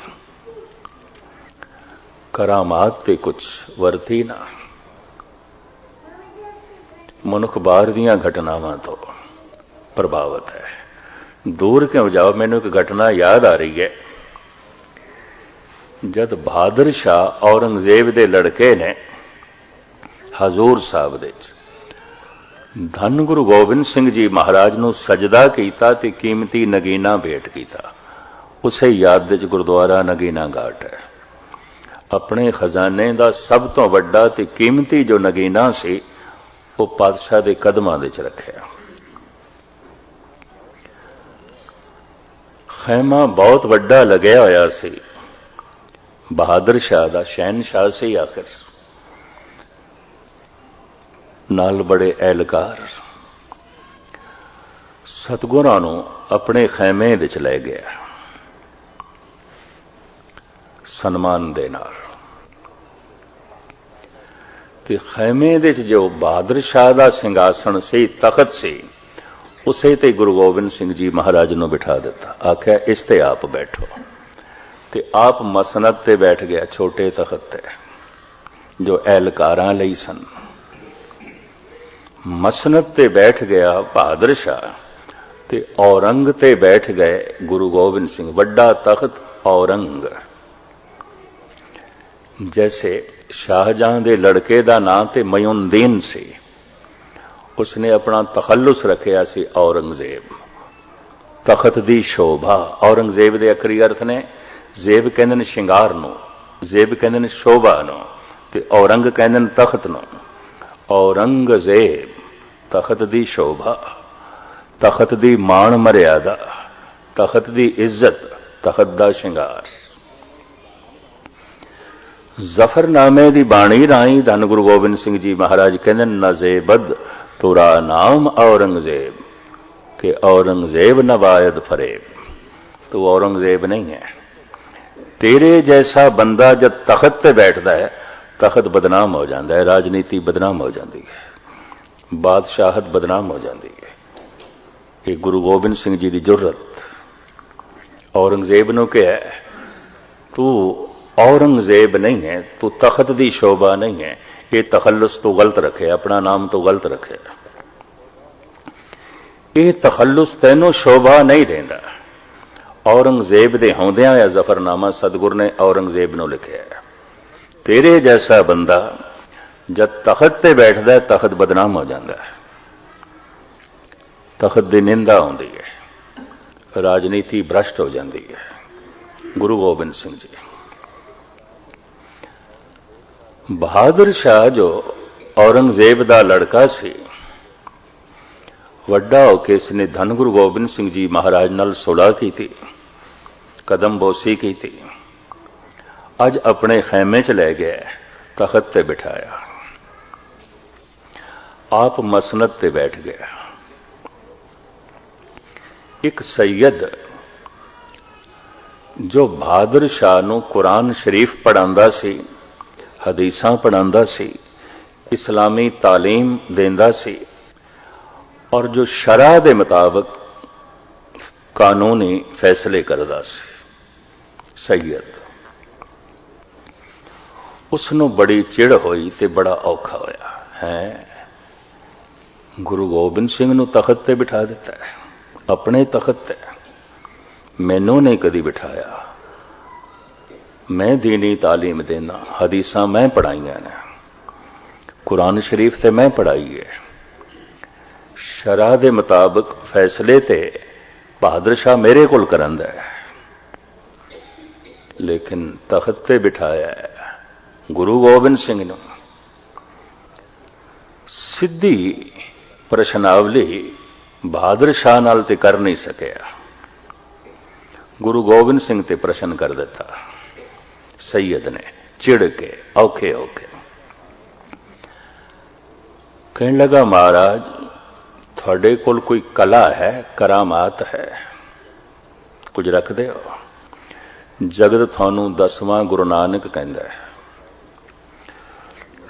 करामात ते कुछ वरती ना। मनुख बाहर दियां घटनावां तो प्रभावित है। दूर क्यों जाओ, मैनू एक घटना याद आ रही है। जद बहादुर शाह औरंगजेब दे लड़के ने हजूर साहब दे धन गुरु गोबिंद सिंह जी महाराज नू सजदा कीता ते कीमती नगीना भेंट कीता। उसे याद दे गुरुद्वारा नगीना घाट है। अपने खजाने दा सब तो वड्डा ते कीमती जो नगीना सी वो पातशाह दे कदमां दे च रखिया। खैमा बहुत वड्डा लग्या होया सी। बहादुर शाह दा शहनशाह सी आखिर, नाल बड़े एहलकार। सतगुरां नू अपने खैमे दे च ले गया सन्मान दे नाल। ते खैमे दे च जो बहादुर शाह दा सिंघासन सी, तखत सी, उसे ते गुरु गोबिंद सिंह जी महाराज नू बिठा दिता। आख्या इस ते आप बैठो। ते आप मसनद ते बैठ गया, छोटे तखत ते जो एहलकारां लई सन। मसनद ते बैठ गया बहादुर शाह ते औरंग ते बैठ गए गुरु गोबिंद सिंह। वड्डा तखत औरंग। जैसे शाहजहां दे लड़के दा नाम ते मयूनदीन सी, उसने अपना तखल्लुस रखिया सी औरंगजेब। तखत दी शोभा। औरंगजेब दे अखरी अर्थ ने, जेब कहंदे ने शिंगार नू, जेब कहंदे ने शोभा नू, ते औरंग कहंदे ने तखत नू। औरंगजेब तखत दी शोभा, तखत दी मान मर्यादा, तखत दी इज्जत, तखत दा शिंगार। जफरनामे दी बाणी राई धन गुरु गोबिंद सिंह जी महाराज कहंदे नजेबद तुरा नाम औरंगजेब के औरंगजेब नवायद फरेब। तो औरंगजेब नहीं है। तेरे जैसा बंदा जब तखत पे बैठता है, तखत बदनाम हो जाता है, राजनीति बदनाम हो जाती है, बादशाहत बदनाम हो जाती है। ये गुरु गोबिंद सिंह जी की जुर्रत। औरंगजेब नू कहा तू औरंगजेब नहीं है, तू तखत दी शोभा नहीं है, ये तखल्लुस तो गलत रखे, अपना नाम तो गलत रखे। ये तखल्लुस तैनू शोभा नहीं देंदा। औरंगजेब दे होंदियां या जफरनामा सतगुर ने औरंगजेब नू लिखिया। तेरे जैसा बंदा जब तखत ते बैठदा है, तखत बदनाम हो जाता है, तखत दी निंदा होंदी है, राजनीति भ्रष्ट हो जाती है। गुरु गोबिंद सिंह जी। बहादुर शाह जो औरंगजेब दा लड़का सी, वड्डा होके इसने धन गुरु गोबिंद सिंह जी महाराज नाल सुलह की थी, कदम बोसी की थी। अज अपने खैमे च ले गया, तखत ते बिठाया, आप मसनद ते बैठ गया। एक सैयद जो बहादुर शाह नू कुरान शरीफ पढ़ांदा सी, हदीसां पढ़ांदा सी, इस्लामी तालीम देंदा सी, और जो शरा दे मुताबिक कानूनी फैसले करदा सी, सैयद। उसनू बड़ी चिड़ होई ते बड़ा औखा होया है। गुरु गोबिंद सिंह नू तखत ते बिठा दिता है, अपने तखत ते, मैनू नहीं कदी बिठाया। मैं दीनी तालीम देना, हदीसां मैं पढ़ाइयां ने, कुरान शरीफ ते मैं पढ़ाई है, शरा दे मुताबिक फैसले ते बहादुर शाह मेरे कोल करंदा है, लेकिन तखत ते बिठाया है गुरु गोबिंद सिंह नू। सीधी प्रश्नावली बहादुर शाह नाल ते कर नहीं सकिया, गुरु गोबिंद सिंह ते प्रश्न कर दिता सैयद ने, चिड़ के औखे औखे। कहने लगा महाराज थोड़े कोल कोई कला है, करामात है, कुछ रख दे हो। जगत थानू 10वां गुरु नानक कहंदा है,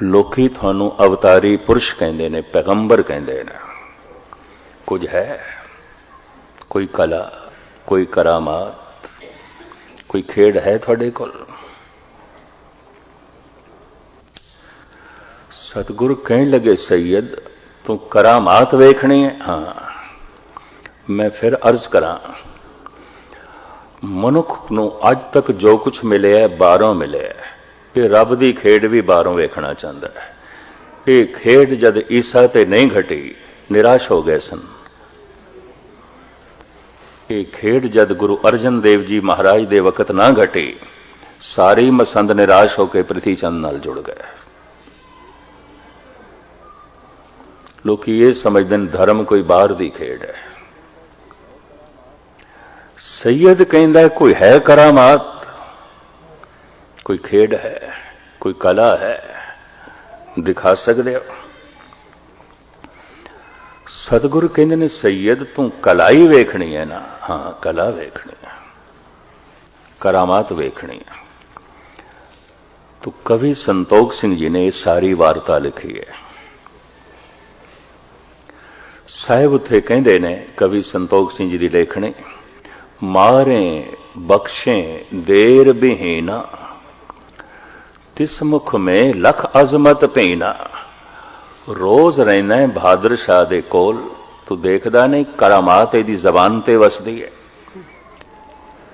ਲੋਕੀ ਤੁਹਾਨੂੰ ਅਵਤਾਰੀ ਪੁਰਸ਼ ਕਹਿੰਦੇ ਨੇ, ਪੈਗੰਬਰ ਕਹਿੰਦੇ ਨੇ। ਕੁਝ ਹੈ, ਕੋਈ ਕਲਾ, ਕੋਈ ਕਰਾਮਾਤ, ਕੋਈ ਖੇਡ ਹੈ ਤੁਹਾਡੇ ਕੋਲ? सतगुरु कहने लगे, सैयद तू करामात वेखनी है? हाँ। मैं फिर अर्ज करा, मनुख नूं अज तक जो कुछ मिले है बाहरों मिले है। ये रब दी खेड भी बाहरों वेखना चाहता है। ये खेड जद ईसा ते नहीं घटी, निराश हो गए सन। ये खेड जद गुरु अर्जन देव जी महाराज दे वक्त ना घटी, सारी मसंद निराश होकर प्रिथी चंद नाल जुड़ गए। लोग ये समझते हैं धर्म कोई बाहर दी खेड है। सैयद कहता है कोई है करामात, कोई खेड है, कोई कला है, दिखा सकते हो? सतगुरु कहते ने, सैयद तू कला ही वेखनी है ना? हाँ, कला वेखनी है, करामात वेखनी है। तो कवि संतोख सिंह जी ने सारी वार्ता लिखी है। साहिब उत्थे कहते ने, कवि संतोख सिंह जी की लेखनी, मारे बख्शे देर बिहीना, तिस मुख में लख अजमत पीना। रोज रहना है बहादुर शाह दे कोल, तू देखदा नहीं करामात इहदी जबान ते वसदी है।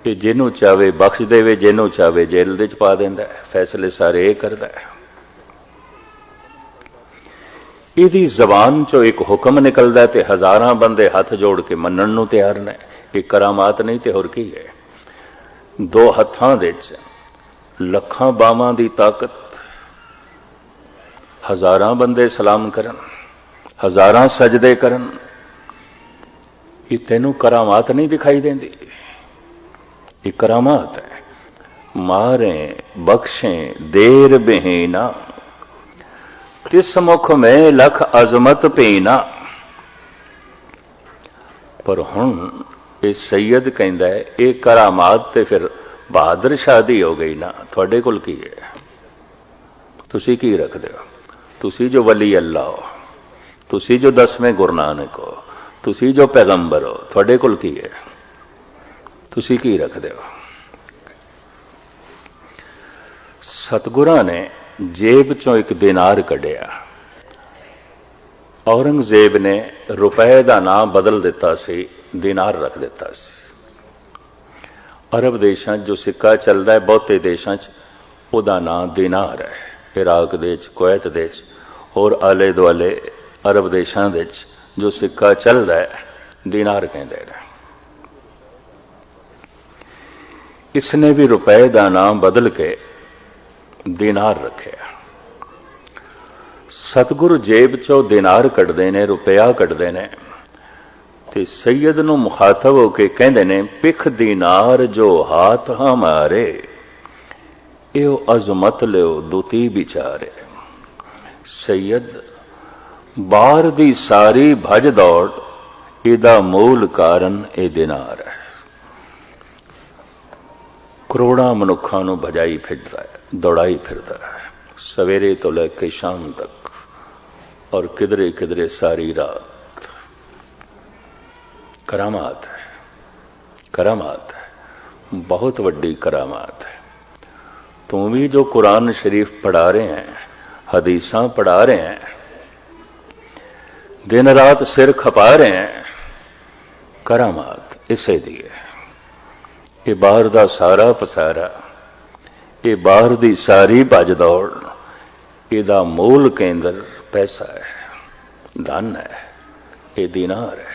कि जिन्हों चाहे बख्श देवे, जिन्हों चाहे जेल दे च पा देंदा है, फैसले सारे ये करदा है। इहदी जबान चो एक हुक्म निकलदा है ते हजारां बंदे हाथ जोड़ के मनण नूं तैयार ने। ये करामात नहीं ते होर की है? दो हत्थां दे च लखां बावां दी ताकत, हजारां बंदे सलाम करन, हजारां सजदे करन। ये तैनूं करामात नहीं दिखाई देंदी? ये करामात है। मारे बख्शें देर बिहीना, तिस मुख में लख अजमत पीना। पर हुण ये सैयद कहंदा है, ये करामात ते फिर बहादुर शाह दी हो गई ना। तुहाडे कोल की है? तुसी की रखदे हो? तुसी जो वली अल्लाह हो, तुसी जो 10वें गुरु नानक हो, तुसी जो पैगंबर हो, तुहाडे कोल की है? तुसी की रखदे हो? सतगुरां ने जेब चों एक दिनार कढ़िया। औरंगजेब ने रुपए का नाम बदल दिता सी, दिनार रख दिता सी। अरब देशों जो सिक्का चलता है, बहुते देशों उहदा नाम दिनार है। इराक दे विच, कुवैत दे विच और आले दुआले अरब देशों दे विच जो सिक्का चलता है, दिनार कहते हैं। इसने भी रुपए का नाम बदल के दिनार रखे। सतगुरु जेब चो दिनार कढ़दे ने, रुपया कढ़दे ने, ते सैयद नूं मुखातब होके कहंदे ने, पिख दिनार जो हाथ हमारे, एओ अजमत लियो दुती बिचारे। सैयद बाहर दी सारी भज दौड़, इहदा मूल कारण ए दिनार है। करोड़ां मनुखां नूं भजाई फिरदा है, दौड़ाई फिरदा है, सवेरे तो लेके शाम तक, और किधरे किधरे सारी रात। करामात है, करामात है, बहुत वड्डी करामात है। तुम भी जो कुरान शरीफ पढ़ा रहे हैं, हदीसां पढ़ा रहे हैं, दिन रात सिर खपा रहे हैं, करामात इसे दी है। ये बाहर दा सारा पसारा, ये बाहर दी सारी भज दौड़, इहदा मूल केंद्र पैसा है, धन है, ये दिनार है।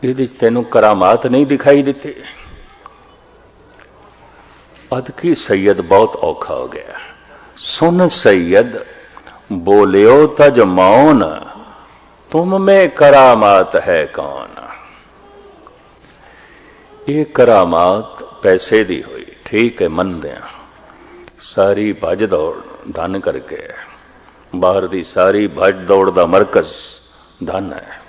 इहदे च तैनूं करामात नहीं दिखाई दिती? अदकी सैयद बहुत औखा हो गया। सुन सैयद बोलियो तज मौन, तुम में करामात है कौन। ये करामात पैसे दी हुई, ठीक है, मन दिया। सारी भज दौड़ धन करके, बाहर दी सारी भज दौड़ दा मरकज धन है।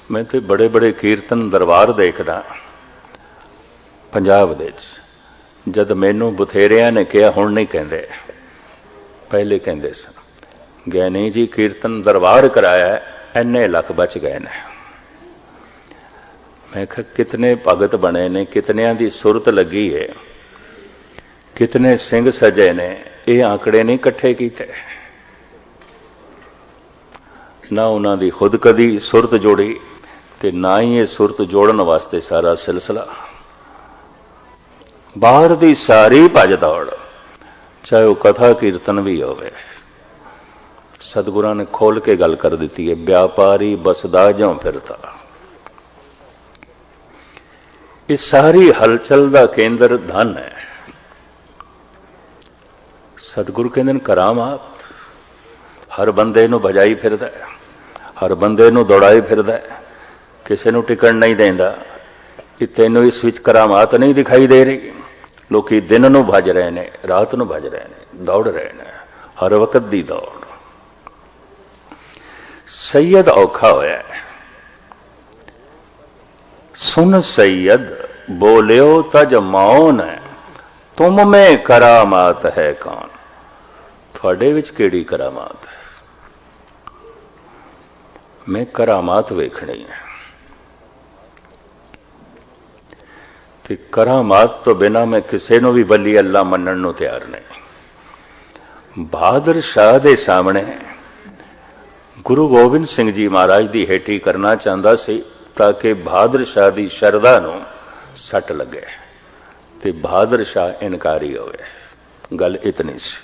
मैं तो बड़े बड़े कीर्तन दरबार देखदा पंजाब दे, जद मैनू बथेरिया ने कहा हुण नहीं कहते, पहले कहते सन ज्ञानी जी कीर्तन दरबार कराया इन्ने लख बच गए ने। मैं कहा कितने भगत बने ने, कितनियां दी सुरत लगी है, कितने सिंह सजे ने, ये आंकड़े नहीं इकट्ठे कीते। ना उन्हां दी खुद कदी सुरत जोड़ी ते ना ही ये सुरत जोड़न वास्ते सारा सिलसिला। बाहर दी सारी भज दौड़, चाहे वह कथा कीर्तन भी होवे, सतगुरां ने खोल के गल कर दी है, व्यापारी बसदा ज्यों फिरता। इस सारी हलचल का केंद्र धन है। सतगुरु कहते हैं करामात हर बंदे नूं भजाई फिरदा है, हर बंदे नूं दौड़ाई फिरदा है, किसी नूं टिकण नहीं देंदा कि तैनूं इस विच करामात नहीं दिखाई दे रही। लोकी दिन नूं भज रहे ने, रात नूं भज रहे ने, दौड़ रहे ने, हर वक्त दी दौड़। सैयद औखा होया है। सुन सैयद बोलियो तज मौन है, तुम में करामात है कौन। थोड़े विच केड़ी करामात है। मैं करामात वेखनी है ते करामात तो बिना मैं किसी नूं भी बली अल्लाह मनण नूं तैयार नहीं। बहादुर शाह दे सामने गुरु गोबिंद सिंह जी महाराज की हेठी करना चाहता सी ताकि बहादुर शाह की शरदा नूं सट लगे ते बहादुर शाह इनकारी होवे। गल इतनी सी।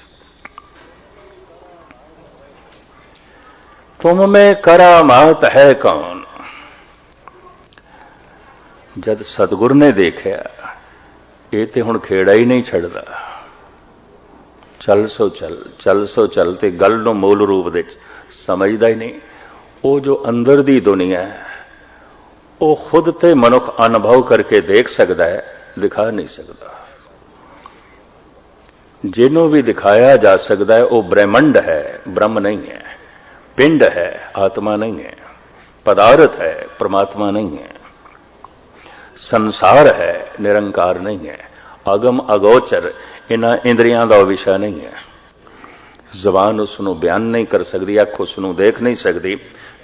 तुम में करामात है कौन। जद सतगुर ने देखा ये ते हुण खेड़ा ही नहीं छड़दा, चल सो चल, चल सो चल, ते गल नूं मूल रूप दे समझदा ही नहीं। वो जो अंदर दी दुनिया है वो खुद ते मनुख अनुभव करके देख सकता है, दिखा नहीं सकता। जिन्हों भी दिखाया जा सकता है वो ब्रह्मंड है, ब्रह्म नहीं है। पिंड है, आत्मा नहीं है। पदार्थ है, परमात्मा नहीं है। संसार है, निरंकार नहीं है। अगम अगोचर इन्हां इंद्रियां का विषय नहीं है। जबान उसनों बयान नहीं कर सकती, अख उसनों देख नहीं सकती,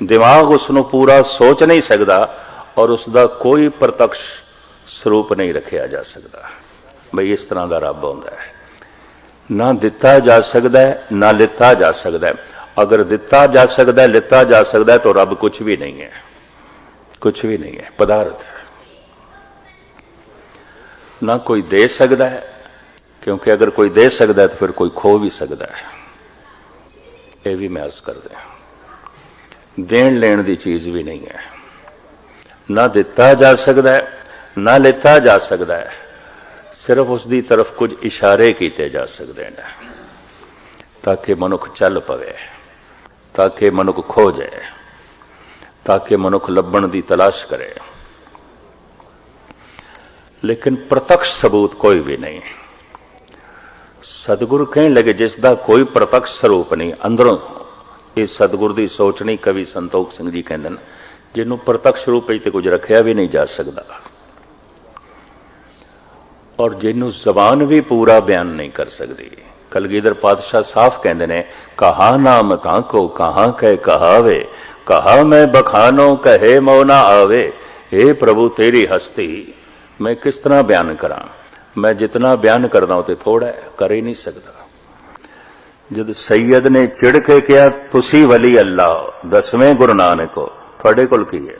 दिमाग उसनों पूरा सोच नहीं सकता और उसका कोई प्रत्यक्ष स्वरूप नहीं रखा जा सकता। भाई इस तरह का रब होंदा है। ना दिता जा सकता है, ना लिता जा सकता है। अगर दिता जा सकता है, लिता जा सकता है तो रब कुछ भी नहीं है, कुछ भी नहीं है, पदार्थ है। ना कोई दे सकता है, क्योंकि अगर कोई दे सकता है तो फिर कोई खो भी सकता है। यह भी मैं अर्ज कर दें, देन लेन की चीज भी नहीं है। ना दिता जा सकता है, ना लिता जा सकता है। सिर्फ उसकी तरफ कुछ इशारे किए जा सकते हैं ताकि मनुख चल पवे, ताकि मनुख खो जाए, ताकि मनुख लभण की तलाश करे। लेकिन प्रत्यक्ष सबूत कोई भी नहीं। सतगुरु कहने लगे जिसका कोई प्रत्यक्ष स्वरूप नहीं, अंदरों ये सतगुरु की सोचनी कवि संतोख सिंह जी कहते हैं, जिन्हों प्रत्यक्ष रूप तो कुछ रखा भी नहीं जा सकता और जिन्हों जबान भी पूरा बयान नहीं कर सकती। कलगीधर पातशाह साफ कहते हैं, कहा नाम ताको कहाँ कह कहावे, कहा मैं बखानो कहे मौना आवे। हे प्रभु तेरी हस्ती मैं किस तरह बयान करा, मैं जितना बयान करदा हूं तो थोड़ा है, कर ही नहीं सकता। जब सैयद ने चिड़ के कहा तुसी वली अल्लाह 10वें गुरु नानक को थोड़े कोल की है,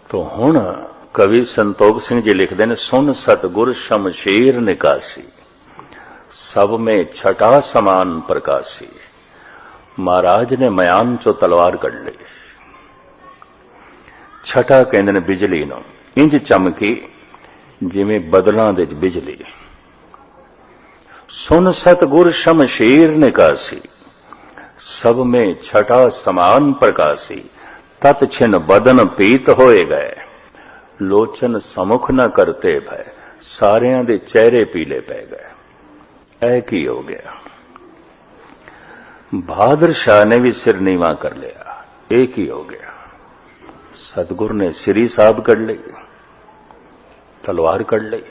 तो हुण कवि संतोख सिंह जी लिखते हैं, सुन सतगुर शमशेर निकासी, सब में छठा समान प्रकाशी। महाराज ने मयान चो तलवार कढ़ ली। छठा कहते ने बिजली नूं, इंज चमकी जिवें बदलां दे बिजली। सुन सतगुर शमशेर निकासी, सब में छठा समान प्रकाशी। तत छिन बदन पीत होए गए, लोचन समुख न करते भय। सारियां दे चेहरे पीले पै गए। ऐ की हो गया। बहादुर शाह ने भी सिर नीवा कर लिया। एक ही हो गया। सतगुरु ने श्री साहब कर ली। तलवार कढ़ लई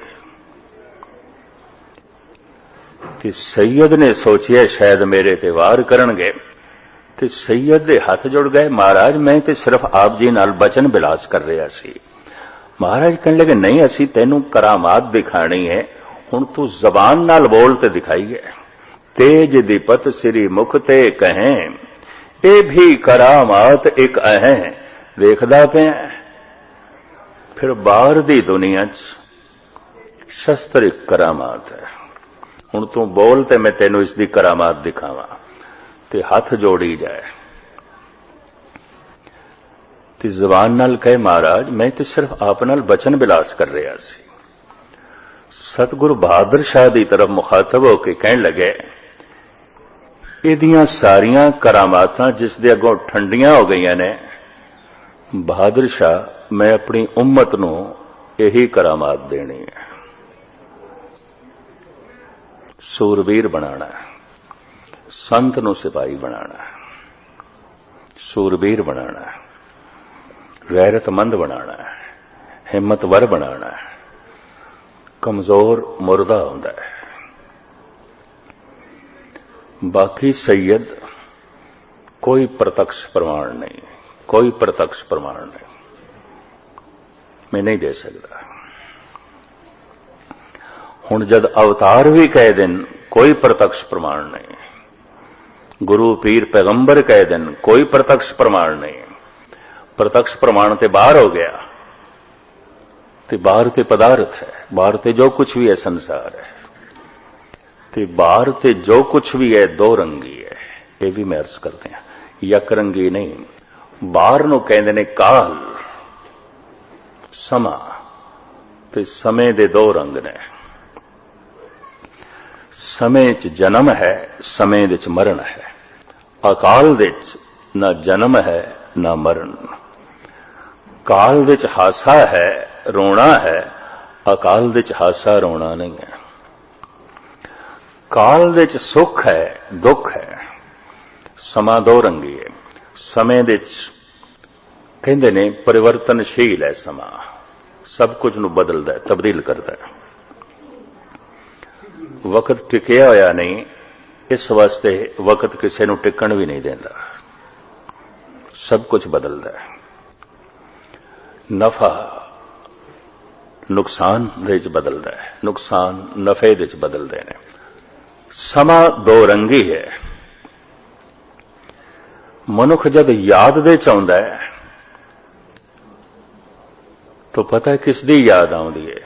ते सैयद ने सोचिया शायद मेरे ते वार करनगे ते सैयद दे हथ जुड़ गए। महाराज मैं ते सिर्फ आप जी नाल बचन बिलास कर रहा सी। महाराज कहने लगे नहीं असी तेनू करामात दिखानी है, हुण तू जबान नाल बोल ते दिखाईए। तेज दीपत सिरी मुख ते कहें ए भी करामात एक अहें। देखदा पे फिर बाहर दी दुनिया च शस्त्र एक करामात है। हुण तू बोल ते मैं तेनू इसदी करामात दिखावां। ते हथ जोड़ी जाए ते जबान नाल कहे महाराज मैं ते सिर्फ आप नाल बचन बिलास कर रहा सी। सतगुरु बहादुर शाह की तरफ मुखातब होकर कहन लगे इहदियां सारियां करामातां जिस दे अगों ठंडियां हो गईयां ने, बहादुर शाह मैं अपनी उम्मत नूं यही करामात देनी है। सूरवीर बनाना है, संत नूं सिपाही बनाना है, सूरवीर बनाना है, गैरतमंद बनाना है, हिम्मतवर बनाना है। कमजोर मुर्दा होंदा है। बाकी सैयद कोई प्रत्यक्ष प्रमाण नहीं, कोई प्रत्यक्ष प्रमाण नहीं, मैं नहीं दे सकता। हुण जद अवतार भी कह देन कोई प्रत्यक्ष प्रमाण नहीं, गुरु पीर पैगंबर कह देन कोई प्रत्यक्ष प्रमाण नहीं। प्रत्यक्ष प्रमाण ते बाहर हो गया, ते बाहर ते पदार्थ है, बाहर ते जो कुछ भी है संसार है, ते बाहर ते जो कुछ भी है दो रंगी है। ये भी मैं अर्ज करते हैं, यक रंगी नहीं। बाहर नूं कहंदे ने काल समा, ते समय दे दो रंग ने। समय च जन्म है, समय दे च मरण है। अकाल दे च ना जन्म है ना मरण। काल दे च हासा है, रोना है, अकाल दे च हासा रोना नहीं है। काल दे च सुख है, दुख है। समा दो रंगी है। समय दे च कहंदे ने परिवर्तनशील है समा, सब कुछ नूं बदलदा है, तब्दील करदा है। वक्त टिकिया होया नहीं, इस वास्ते वक्त किसी नूं टिकण भी नहीं देंदा, सब कुछ बदलदा है। नफा नुकसान दे च बदलदा है, नुकसान नफे दे च बदलदे ने। समा दो रंगी है। मनुख जब याद दे च आउंदा है तो पता है किस दी याद आउंदी है?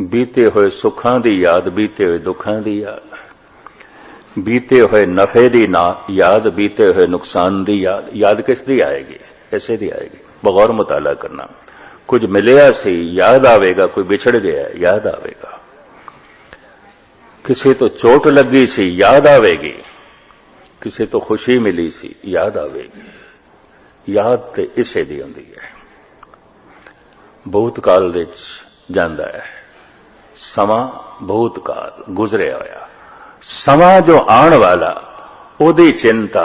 बीते हुए सुखां दी याद, बीते हुए दुखां दी याद, बीते हुए नफे दी ना याद, बीते हुए नुकसान दी याद। याद किस दी आएगी? कैसे दी आएगी? बगौर मुताला करना। कुछ मिलिया सी याद आवेगा, कोई बिछड़ गया याद आवेगा, किसी तो चोट लगी सी याद आवेगी, किसी तो खुशी मिली सी याद आवेगी। याद ते इसे दी हुंदी है। भूतकाल दे च जांदा है समा, भूतकाल गुजरिया होया। समा जो आने वाला ओदी चिंता,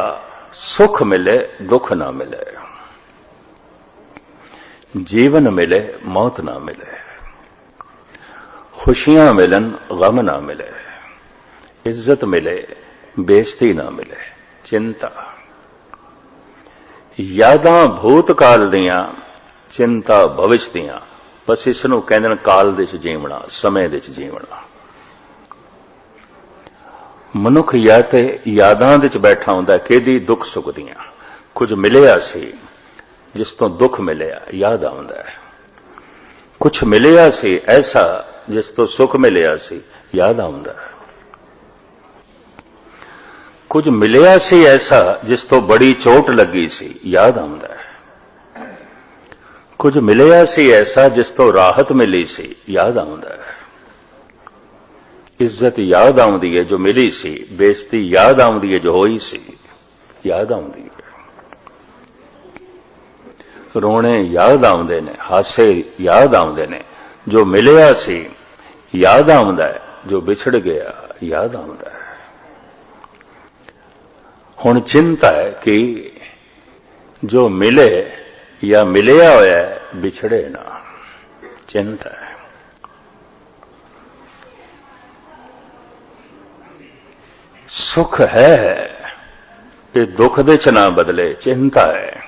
सुख मिले दुख ना मिले, जीवन मिले मौत ना मिले, खुशियां मिलन गम ना मिले, इज्जत मिले बेइज्जती ना मिले, चिंता। यादां भूतकाल दियां, चिंता भविष्य दियां। बस इसनूं कहंदे ने काल दे च जीवना, समय दे च जीवना। मनुख या ते यादां दे च बैठा हुंदा किहदी दुख सुख दियां। कुछ मिलिया सी जिस तो दुख मिलिया याद आउंदा है, कुछ मिलिया सी ऐसा जिस तो सुख मिलिया सी याद आउंदा है, कुछ मिलिया सी ऐसा जिस तो बड़ी चोट लगी सी याद आउंदा है, कुछ मिलिया सी ऐसा जिस तो राहत मिली सी याद आउंदा है। इज्जत याद आउंदी है जो मिली सी, बेइज्जती याद आउंदी है जो होई सी याद आउंदी है। रोने याद आउंदे ने, हासे याद आउंदे ने। जो मिलिया सी याद आउंदा है, जो बिछड़ गया याद आउंदा है। हुण चिंता है कि जो मिले या मिलिया होया है बिछड़े ना, चिंता है। सुख है ये दुख दे च ना बदले, चिंता है।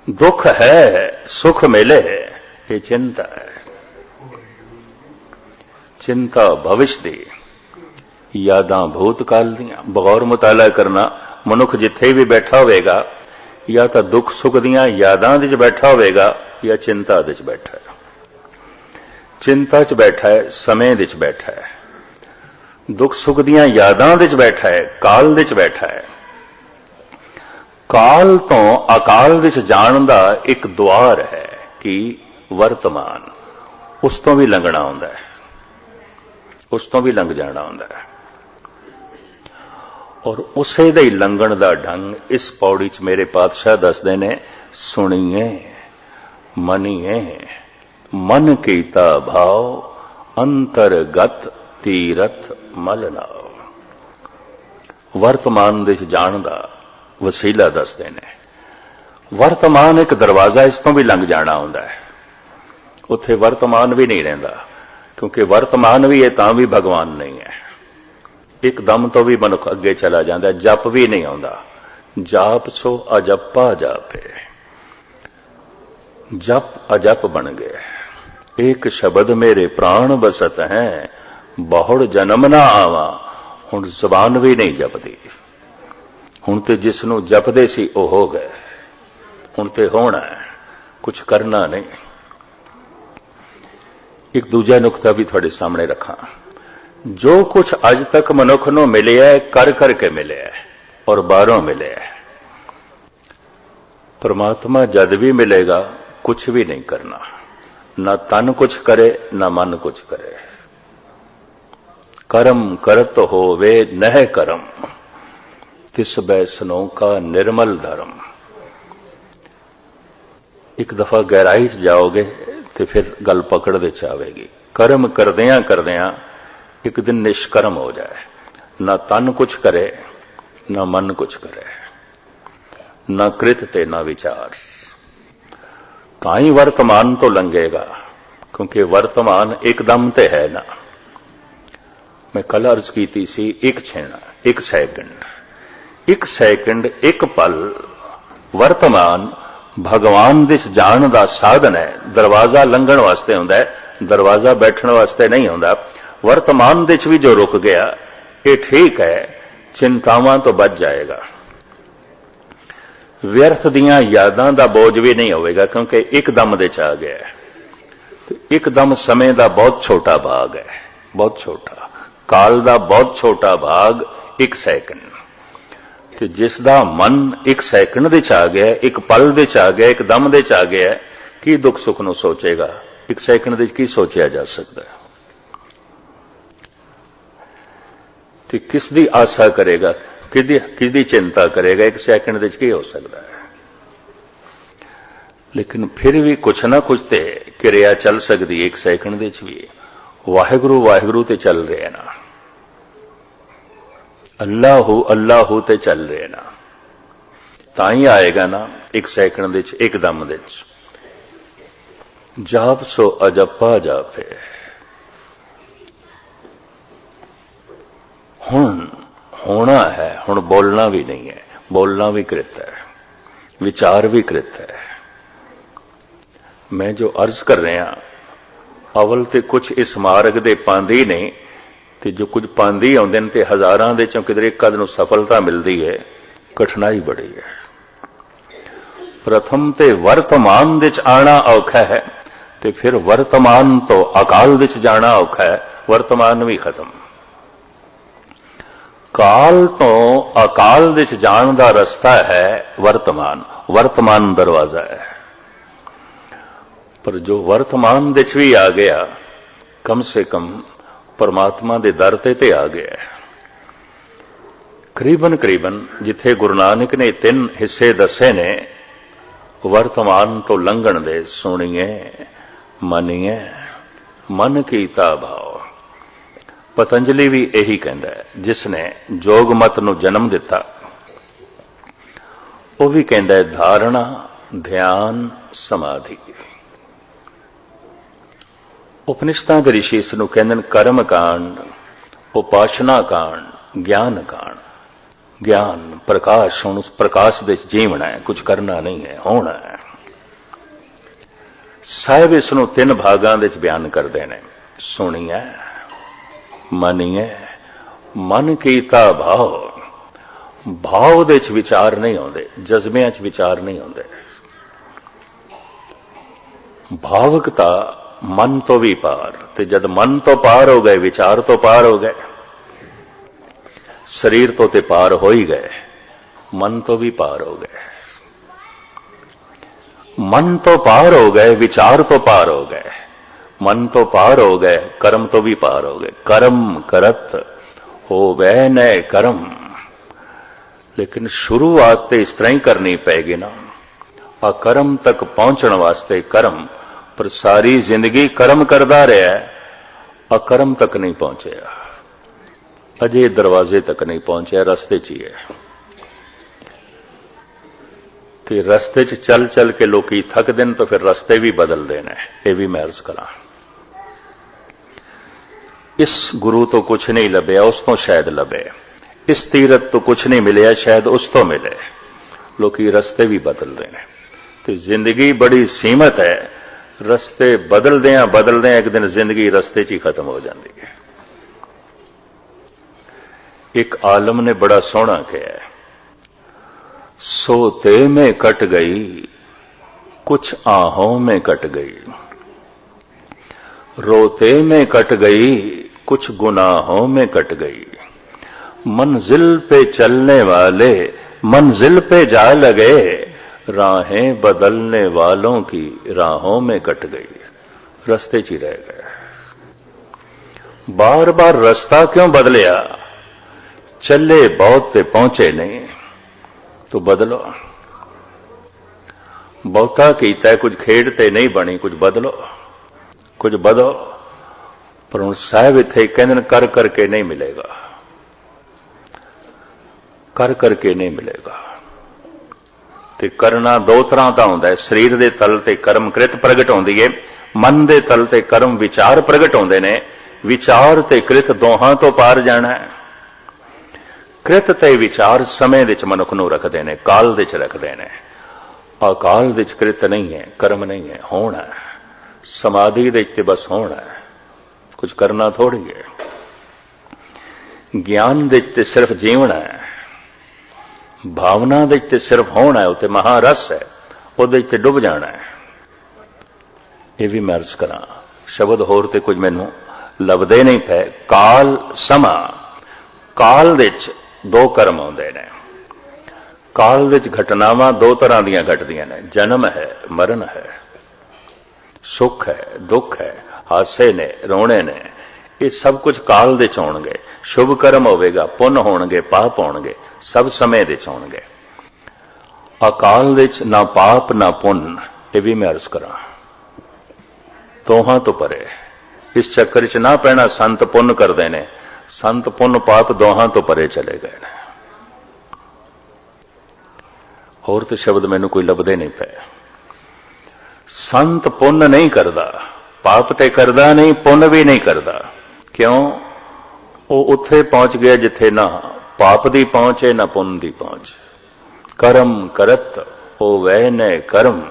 दुख है सुख मिले, ये चिंता है। चिंता भविष्य दी, यादां भूतकाल दियां। बगौर मुताला करना, मनुख जिथे भी बैठा होगा या तो दुख सुख दियां यादां दे च बैठा होगा या चिंता दे च बैठा है। चिंता च बैठा है, समय दे च बैठा है, दुख सुख दियां यादां दे च बैठा है, काल दे च बैठा है। काल तो अकाल दे च जाण दा एक द्वार है कि वर्तमान, उस तो भी लंघना हुंदा है, उस तो भी लंघ जाना हुंदा है। और उसे दे लंघण दा ढंग इस पौड़ी च मेरे पातशाह दसदे ने, सुनिए मनिए मन कीता भाव, अंतरगत तीरथ मल लाओ। वर्तमान दे जाण दा वसीला दसदे ने। वर्तमान एक दरवाजा, इस तो भी लंघ जाना हुंदा है। उत्थे वर्तमान भी नहीं रहिंदा, क्योंकि वर्तमान भी है तां भी भगवान नहीं है। एकदम तो भी मनुख अगे चला जाता है, जप भी नहीं आउंदा। जाप सो अजप्पा जापे, जप अजप बन गए। एक शब्द मेरे प्राण बसत हैं, बहुड़ जन्म ना आवा। हुण जबान भी नहीं जपदी। हुण ते जिसनू जपदे सी ओ हो गए, हुण ते होना है, कुछ करना नहीं। एक दूजा नुकता भी थोड़े सामने रखा। जो कुछ अज तक मनुख नूं मिलिया है, कर करके मिलिया है और बाहरों मिलिया है। परमात्मा जद भी मिलेगा कुछ भी नहीं करना, ना तन कुछ करे ना मन कुछ करे। कर्म करत होवे नह करम, तिस बैसनों का निर्मल धर्म। एक दफा गहराई च जाओगे तो फिर गल पकड़ दे चावेगी। कर्म करदियां करदियां एक दिन निष्कर्म हो जाए, ना तन कुछ करे ना मन कुछ करे, ना कृत ते ना विचार। ताई वर्तमान तो लंघेगा, क्योंकि वर्तमान एकदम ते है ना। मैं कल अर्ज की सी, एक छेना, एक सैकंड, एक पल वर्तमान भगवान दिस जान दा साधन है। दरवाजा लंघण वास्ते हुंदा है, दरवाजा बैठण वास्ते नहीं हुंदा। वर्तमान दिच भी जो रुक गया ये ठीक है, चिंतावां तो बच जाएगा। व्यर्थ दियां यादां दा बोझ भी नहीं होवेगा, क्योंकि एकदम दे च आ गया है। तो एकदम समय दा बहुत छोटा भाग है, बहुत छोटा। काल दा बहुत छोटा भाग एक सैकंड। ते जिस दा मन एक सैकंड दे च आ गया, एक पल दे च आ गया, एक दम दे च आ गया, की दुख सुख नूं सोचेगा? एक सैकंड दे च की सोचा जा सकता है? ते किस दी आशा करेगा, किसदी चिंता करेगा? एक सैकंड दे च की हो सकता है? लेकिन फिर भी कुछ ना कुछ ते क्रिया चल सकती है एक सैकंड दे च भी। वाहिगुरु वाहिगुरु ते चल रहे हैं ना, अल्लाहू अल्लाहू ते चल रहे हैं ना, ताई आएगा ना एक सैकंड दे च, एक दम दे च। जाप सो अजप्पा जापे। हुण होना है, हुण बोलना भी नहीं है। बोलना भी कृत है, विचार भी कृत है। मैं जो अर्ज कर रहा, अवल ते कुछ इस मार्ग दे पांदी नहीं, ते जो कुछ पांदी आउंदे ने ते हजारां दे चों किधरे एक अध नूं सफलता मिलती है। कठिनाई बड़ी है। प्रथम ते वर्तमान दे च आना औखा है, ते फिर वर्तमान तो अकाल दे च जाना औखा है। वर्तमान भी खत्म। काल तो अकाल दे च जाण दा रस्ता है वर्तमान। वर्तमान दरवाजा है। पर जो वर्तमान दे च भी आ गया, कम से कम परमात्मा दे दर ते आ गया। करीबन करीबन जिथे गुरु नानक ने 3 हिस्से दसे ने वर्तमान तो लंघण दे, सुनिए मनिए मन कीता भाव। पतंजलि भी यही कहता है, जिसने जोग मत नूं जन्म दिता, वह भी कहता है धारणा, ध्यान, समाधि। उपनिषदां दे ऋषि इस नूं कहंदे ने कर्म कांड, उपासना कांड, ਗਿਆਨ ਕਾਣ, ਗਿਆਨ ਪ੍ਰਕਾਸ਼, ਹੁਣ ਉਸ ਪ੍ਰਕਾਸ਼ ਦੇ ਵਿੱਚ ਜੀਵਣਾ ਹੈ, ਕੁਝ ਕਰਨਾ ਨਹੀਂ ਹੈ, ਹੋਣਾ ਹੈ। ਸਾਹਿਬ ਇਸ ਨੂੰ 3 ਭਾਗਾਂ ਦੇ ਵਿੱਚ ਬਿਆਨ ਕਰਦੇ ਨੇ। ਸੁਣੀਐ, ਮੰਨੀਐ, ਮਨ ਕੀਤਾ ਭਾਵ। ਭਾਵ ਦੇ ਵਿੱਚ ਵਿਚਾਰ ਨਹੀਂ ਆਉਂਦੇ, ਜਜ਼ਬਿਆਂ 'ਚ ਵਿਚਾਰ ਨਹੀਂ ਆਉਂਦੇ। ਭਾਵਕਤਾ ਮਨ ਤੋਂ ਵੀ ਪਾਰ, ਤੇ ਜਦ ਮਨ ਤੋਂ ਪਾਰ ਹੋ ਗਏ, ਵਿਚਾਰ ਤੋਂ ਪਾਰ ਹੋ ਗਏ, ਸਰੀਰ ਤੋਂ ਤੇ ਪਾਰ ਹੋ ਹੀ ਗਏ, ਮਨ ਤੋਂ ਵੀ ਪਾਰ ਹੋ ਗਏ। ਮਨ ਤੋਂ ਪਾਰ ਹੋ ਗਏ, ਵਿਚਾਰ ਤੋਂ ਪਾਰ ਹੋ ਗਏ, ਮਨ ਤੋਂ ਪਾਰ ਹੋ ਗਏ, ਕਰਮ ਤੋਂ ਵੀ ਪਾਰ ਹੋ ਗਏ। ਕਰਮ ਕਰਤ ਹੋਵੈ ਨੈ ਕਰਮ। ਲੇਕਿਨ ਸ਼ੁਰੂਆਤ ਤੇ ਇਸ ਤਰ੍ਹਾਂ ਹੀ ਕਰਨੀ ਪੈਗੀ ਨਾ, ਆ ਕਰਮ ਤੱਕ ਪਹੁੰਚਣ ਵਾਸਤੇ ਕਰਮ, ਪਰ ਸਾਰੀ ਜ਼ਿੰਦਗੀ ਕਰਮ ਕਰਦਾ ਰਿਹਾ, ਆ ਕਰਮ ਤੱਕ ਨਹੀਂ ਪਹੁੰਚਿਆ, ਅਜੇ ਦਰਵਾਜ਼ੇ ਤੱਕ ਨਹੀਂ ਪਹੁੰਚਿਆ, ਰਸਤੇ 'ਚ ਹੀ ਹੈ। ਤੇ ਰਸਤੇ 'ਚ ਚੱਲ ਚੱਲ ਕੇ ਲੋਕੀ ਥੱਕਦੇ ਨੇ, ਤਾਂ ਫਿਰ ਰਸਤੇ ਵੀ ਬਦਲਦੇ ਨੇ। ਇਹ ਵੀ ਮੈਂ ਅਰਜ਼ ਕਰਾਂ, ਇਸ ਗੁਰੂ ਤੋਂ ਕੁਛ ਨਹੀਂ ਲੱਭਿਆ, ਉਸ ਤੋਂ ਸ਼ਾਇਦ ਲੱਭੇ। ਇਸ ਤੀਰਥ ਤੋਂ ਕੁਛ ਨਹੀਂ ਮਿਲਿਆ, ਸ਼ਾਇਦ ਉਸ ਤੋਂ ਮਿਲੇ। ਲੋਕੀ ਰਸਤੇ ਵੀ ਬਦਲਦੇ ਨੇ, ਤੇ ਜ਼ਿੰਦਗੀ ਬੜੀ ਸੀਮਤ ਹੈ। ਰਸਤੇ ਬਦਲਦਿਆਂ ਬਦਲਦਿਆਂ ਇੱਕ ਦਿਨ ਜ਼ਿੰਦਗੀ ਰਸਤੇ 'ਚ ਹੀ ਖਤਮ ਹੋ ਜਾਂਦੀ ਹੈ। ਇੱਕ ਆਲਮ ਨੇ ਬੜਾ ਸੋਹਣਾ ਕਿਹਾ, सोते में कट गई, कुछ आहों में कट गई, रोते में कट गई, कुछ गुनाहों में कट गई, मंजिल पे चलने वाले मंजिल पे जा लगे, राहें बदलने वालों की राहों में कट गई। रस्ते च ही रह गए। बार बार रास्ता क्यों बदलिया? चले बहुत ते पहुंचे नहीं, तो बदलो। बहुता कीता है, कुछ खेड ते नहीं बनी, कुछ बदलो, कुछ बदो। पर हुण साहिब इत्थे कहंदे कर करके नहीं मिलेगा, कर करके नहीं मिलेगा। ते करना दो तरह का हुंदा है। शरीर दे तल ते कर्म कृत प्रगट होंदी है, मन दे तल ते कर्म विचार प्रगट होंदे ने। विचार ते कृत दोहां तो पार जाना है। कृत ते विचार समय दे च मनुख नूं रखदे ने, काल दे च रखदे ने। अकाल दे च कृत नहीं है, कर्म नहीं है, होना है। समाधि दे च बस होना है, कुछ करना थोड़ी है। ज्ञान दे च सिर्फ जीवना है, भावना दे च सिर्फ होना है, उत्ते महारस है, उहदे च डुब जाना है। ये भी मैं अर्ज करा, शब्द होर ते कुछ मैनू लभदे नहीं पे। काल समा, काल दे च दो कर्म आउंदे ने। काल दे च घटनावां दो तरह दीयां घटदियां ने, जन्म है, मरण है, सुख है, दुख है, हासे ने, रोने ने। ये सब कुछ काल दे च होणगे। शुभ कर्म होवेगा, पुण्य होणगे, पाप होणगे, सब समय दे च होणगे। अकाल दे च ना पाप ना पुण्य, ये भी मैं अर्ज करा, दोहां तो परे। इस चक्कर च ना पैना संत पुण्य करदे ने, संत पुण्य पाप दोहां तो परे चले गए ने। होर तो शब्द मैनू कोई लभदे नहीं पे। संत पुण्य नहीं करदा, पाप ते करदा नहीं, पुण्य भी नहीं करदा। क्यों? वो उत्थे पहुंच गया जिथे ना पाप दी पहुंच है ना पुण्य दी पहुंच। कर्म करत होवै न कर्म,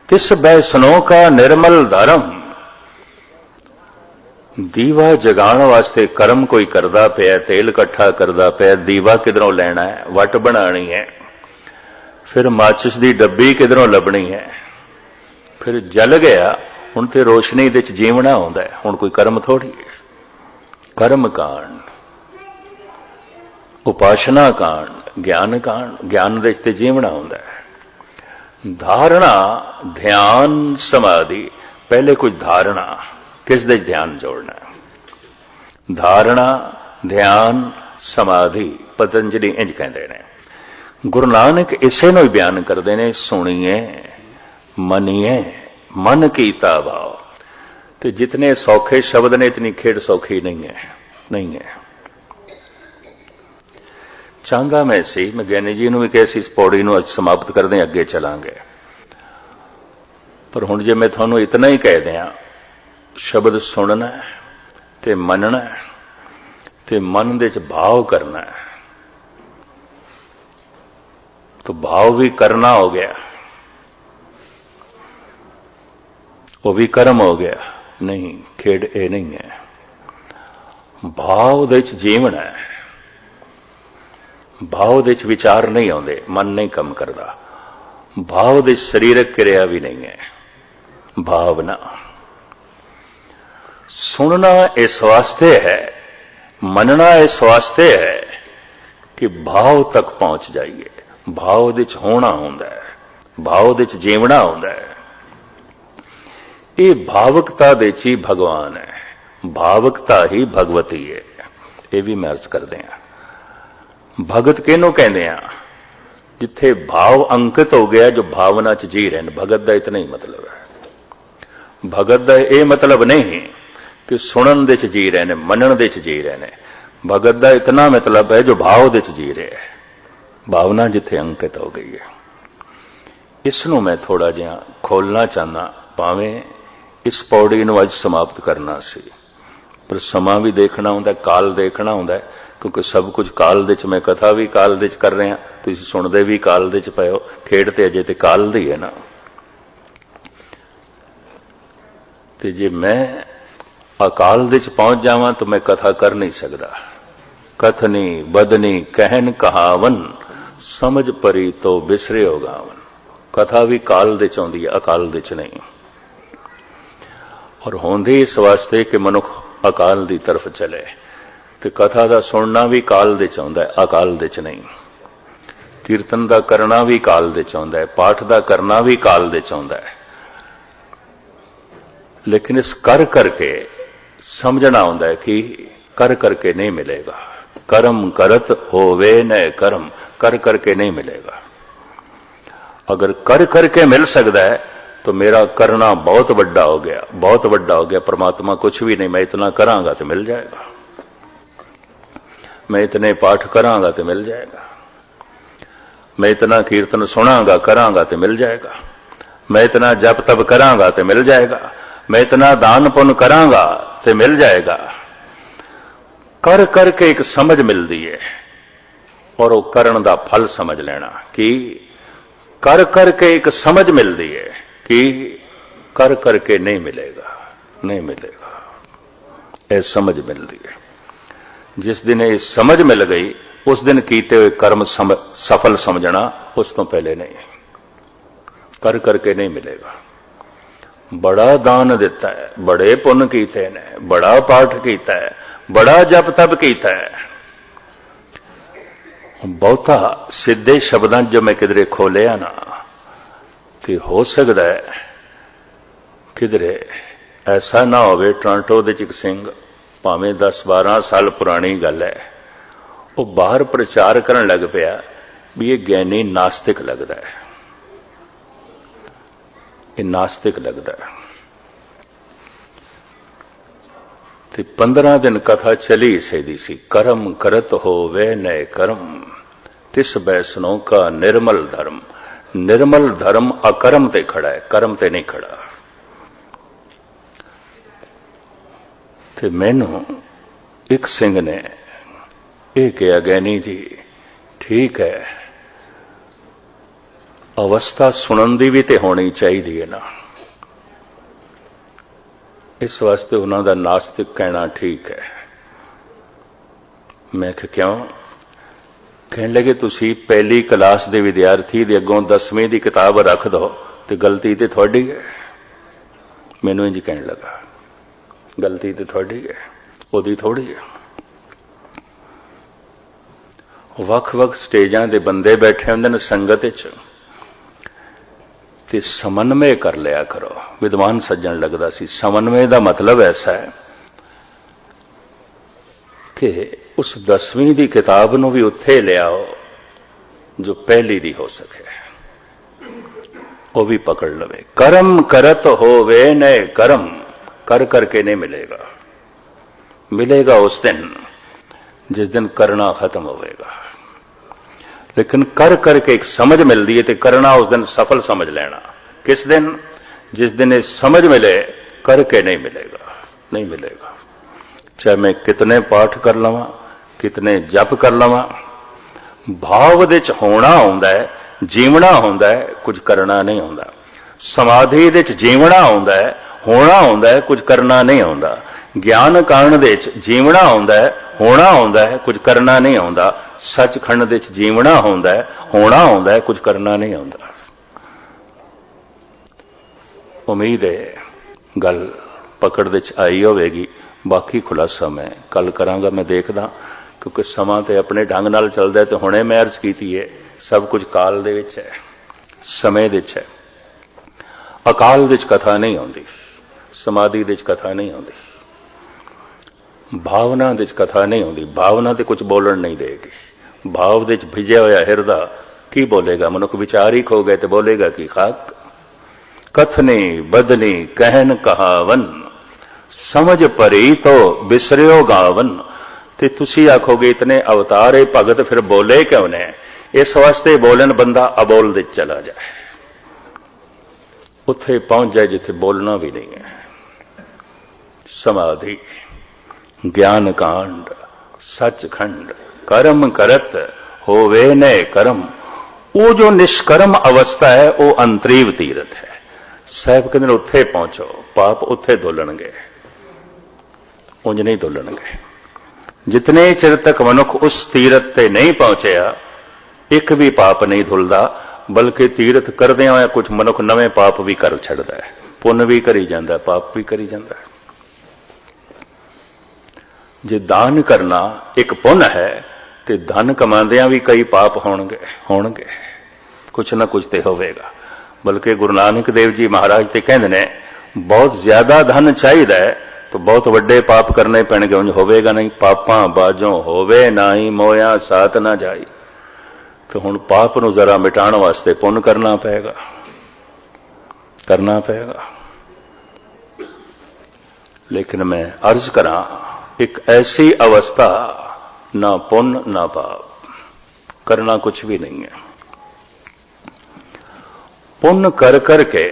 तिस बैसनो का निर्मल धर्म। दीवा जगाण वास्ते कर्म कोई करदा पिया, तेल इकट्ठा करदा पिया, दीवा किधरों लेना है, वट बनानी है, फिर माचिस दी डब्बी किधरों लभनी है, फिर जल गया। हुण ते रोशनी दे च जीवना आउंदा है, हुण कोई कर्म थोड़ी है। कर्म कांड, उपासना कांड, ज्ञान कांड, ज्ञान दे च ते जीवना आउंदा है। धारणा, ध्यान, समाधि। पहले कुछ धारणा, किस दे ध्यान जोड़ना है। धारणा, ध्यान, समाधि पतंजलि इंज कहते हैं। गुरु नानक इसे नूं बयान करते हैं, सुनिए मनिए मन कीता भाव। तो जितने सौखे शब्द ने इतनी खेड़ सौखी नहीं है, नहीं है। चाहता मैं सी, मैं ज्ञानी जी नूं भी कहा सी इस पौड़ी नूं समाप्त कर दें, अगे चलांगे। पर हुण जे मैं तुहानूं इतना ही कह दियां, शब्द सुनना ते मनना ਤੇ ਮਨ ਦੇ ਚ ਭਾਵ ਕਰਨਾ ਹੈ। तो भाव भी करना हो गया, वो भी कर्म हो गया। नहीं, खेड ये नहीं है। भाव दे च जीवन है, भाव दे च विचार नहीं आते, मन नहीं कम करता। भाव दे शरीरक क्रिया भी नहीं है, भावना। सुनना इस वास्ते है, मनना इस वास्ते है कि भाव तक पहुंच जाइए। भाव दे च होना होंदा है, भाव दे च जीवना होंदा है। ये भावकता दे च ही भगवान है, भावकता ही भगवती है। ये भी मैं अर्ज करदे हां। भगत किहनूं कहंदे आ? जिथे भाव अंकित हो गया, जो भावना च जी रहे हैं। भगत का इतना ही मतलब है। भगत का यह मतलब नहीं कि सुनन दे च जी रहे हैं, मनन दे च जी रहे हैं। भगत का इतना मतलब है जो भाव दे च जी रहे हैं, भावना जिथे अंकित हो गई है। इसनों मैं थोड़ा जिहा खोलना चाहना, भावें इस पौड़ी नूं अज समाप्त करना सी, पर समा भी देखना होंदा, काल देखना होंदा, क्योंकि सब कुछ काल दे च, मैं कथा भी काल दे च कर रहा, तुसीं सुणदे भी काल दे च पए हो। खेड ते अजे ते काल दी है ना। ते जे मैं अकाल दे च पहुंच जावां तो मैं कथा कर नहीं सकदा। कथनी बदनी कहन कहावन, समझ परी तो बिसरे हो गावन। कथा भी काल दे च आउंदी है, अकाल दे च नहीं। और होंदी इस वास्ते कि मनुख अकाल दी तरफ चले, ते कथा दा सुनना भी काल दे च आउंदा है, अकाल दे च नहीं। कीर्तन दा करना भी काल दे च आउंदा है, पाठ दा करना भी काल दे च आउंदा है। लेकिन इस कर करके समझना होंदा है कि कर करके नहीं मिलेगा। कर्म करत होवे न कर्म, कर करके नहीं मिलेगा। अगर कर करके मिल सकता है तो मेरा करना बहुत बड़ा हो गया, बहुत बड़ा हो गया। परमात्मा कुछ भी नहीं, मैं इतना करांगा तो मिल जाएगा, मैं इतने पाठ करांगा तो मिल जाएगा, मैं इतना कीर्तन सुनांगा करांगा तो मिल जाएगा, मैं इतना जप तप करांगा तो मिल जाएगा, मैं इतना दान पुण्य करांगा तो मिल जाएगा। कर करके एक समझ मिलती है, और वो करन दा फल समझ लेना। कि कर करके एक समझ मिलती है कि कर करके नहीं मिलेगा, नहीं मिलेगा। ये समझ मिलती है। जिस दिन ये समझ मिल गई, उस दिन कीते हुए कर्म सफल समझना, उस तो पहले नहीं। कर करके नहीं मिलेगा। बड़ा दान दिता है, बड़े पुण्य कीते ने, बड़ा पाठ कीता है, बड़ा जप तप कीता है। बहुता सीधे शब्दां जो मैं किधरे खोलिया ना, तो हो सकता है किधरे ऐसा ना होवे। टोरंटो दे एक सिंह, भावें 10-12 साल पुरानी गल है, वो बाहर प्रचार करन लग पिया भी ये ज्ञानी नास्तिक लगता है, ये नास्तिक लगता है। ते 15 दिन कथा चली सही सी। कर्म करत हो वे नए कर्म, तिस बैसनों का निर्मल धर्म। निर्मल धर्म अकर्म ते खड़ा है, कर्म ते नहीं खड़ा। ते मैनू एक सिंह ने यह कहा, गैनी जी ठीक है, अवस्था सुनन दी भी ते होनी चाहिए है ना। इस वास्ते उन्हों का नास्तिक कहना ठीक है। मैं क्यों? कहने लगे तुसी पहली क्लास के विद्यार्थी दे अगों 10वीं की किताब रख दो तो गलती तो थोड़ी है। मैनू इंज कहने लगा, गलती तो थोड़ी है, ओदी थोड़ी है। वख-वख स्टेजां दे बंदे बैठे होंदे ने संगत विच, ते समन्वय कर लिया करो। विद्वान सज्जन लगता सी। समन्वय का मतलब ऐसा है कि उस 10वीं की किताब नूं भी उत्थे ले आओ जो पहली दी हो सके, वो भी पकड़ लवे। कर्म करत होवे नए कर्म, कर करके नहीं मिलेगा। मिलेगा उस दिन जिस दिन करना खत्म होगा। लेकिन कर करके एक समझ मिलती है, तो करना उस दिन सफल समझ लेना। किस दिन? जिस दिन ये समझ मिले, करके नहीं मिलेगा, नहीं मिलेगा। चाहे मैं कितने पाठ कर लवां, कितने जप कर लवां। भाव दे च होना आउंदा है, जीवना हुंदा है, कुछ करना नहीं आउंदा। समाधि दे च जीवना आउंदा है, होना आउंदा है, कुछ करना नहीं आउंदा। ज्ञान कांड दे च जीवना आउंदा है, होना आउंदा है, कुछ करना नहीं आउंदा। सचखंड दे च जीवना हुंदा है, होना आउंदा है, कुछ करना नहीं आउंदा। उम्मीद है गल पकड़ दे च आई होवेगी। बाकी खुलासा मैं कल करांगा। मैं देखदा क्योंकि समा ते अपने ढंग नाल चलदा है, ते हुणे मैं अर्ज कीती है सब कुछ काल दे विच है, समय दे विच है। अकाल दे च कथा नहीं आउंदी, समाधि दे च कथा नहीं आउंदी, भावना दे च कथा नहीं आउंदी। भावना ते कुछ बोलण नहीं देगी। भाव दे च भिजया होया हिरदा की बोलेगा? मनुख विचार ही खो गए तो बोलेगा कि खाक। कथनी बदनी कहन कहावन, समझ परी तो बिसरियो गावन। ते तुसी आखोगे इतने अवतार है भगत, फिर बोले क्यों ने? इस वास्ते बोलन बंदा अबोल दे चला जाए, उत्थे पहुंच जाए जिथे बोलना भी नहीं है। समाधि, ज्ञान कांड, सचखंड, कर्म करत होवे ने कर्म। वो जो निष्कर्म अवस्था है वो अंतरीव तीरथ है। साहब कहते उत्थे पहुंचो, पाप उत्थे धुलणगे, उंज नहीं धुलणगे। जितने चिर तक मनुख उस तीरथ ते नहीं पहुंचया, एक भी पाप नहीं धुलदा। बल्कि तीरथ करदियां होया कुछ मनुख नवे पाप भी कर छड़दा है, पुण्य भी करी जांदा, पाप भी करी जांदा। जे दान करना एक पुण्य है ते धन कमांदियां भी कई पाप होणगे, कुछ ना कुछ ते होवेगा। बल्कि गुरु नानक देव जी महाराज ते कहंदे ने बहुत ज्यादा धन चाहिदा है तो बहुत वड्डे पाप करने पैणगे, उंज होवेगा नहीं। पापां बाजों होवे नाई, मोया साथ ना जाई। तो हुण पाप नूं जरा मिटाण वास्ते पुण्य करना पएगा। लेकिन मैं अर्ज करां, एक ऐसी अवस्था ना पुण्य ना पाप, करना कुछ भी नहीं है। पुण्य कर करके,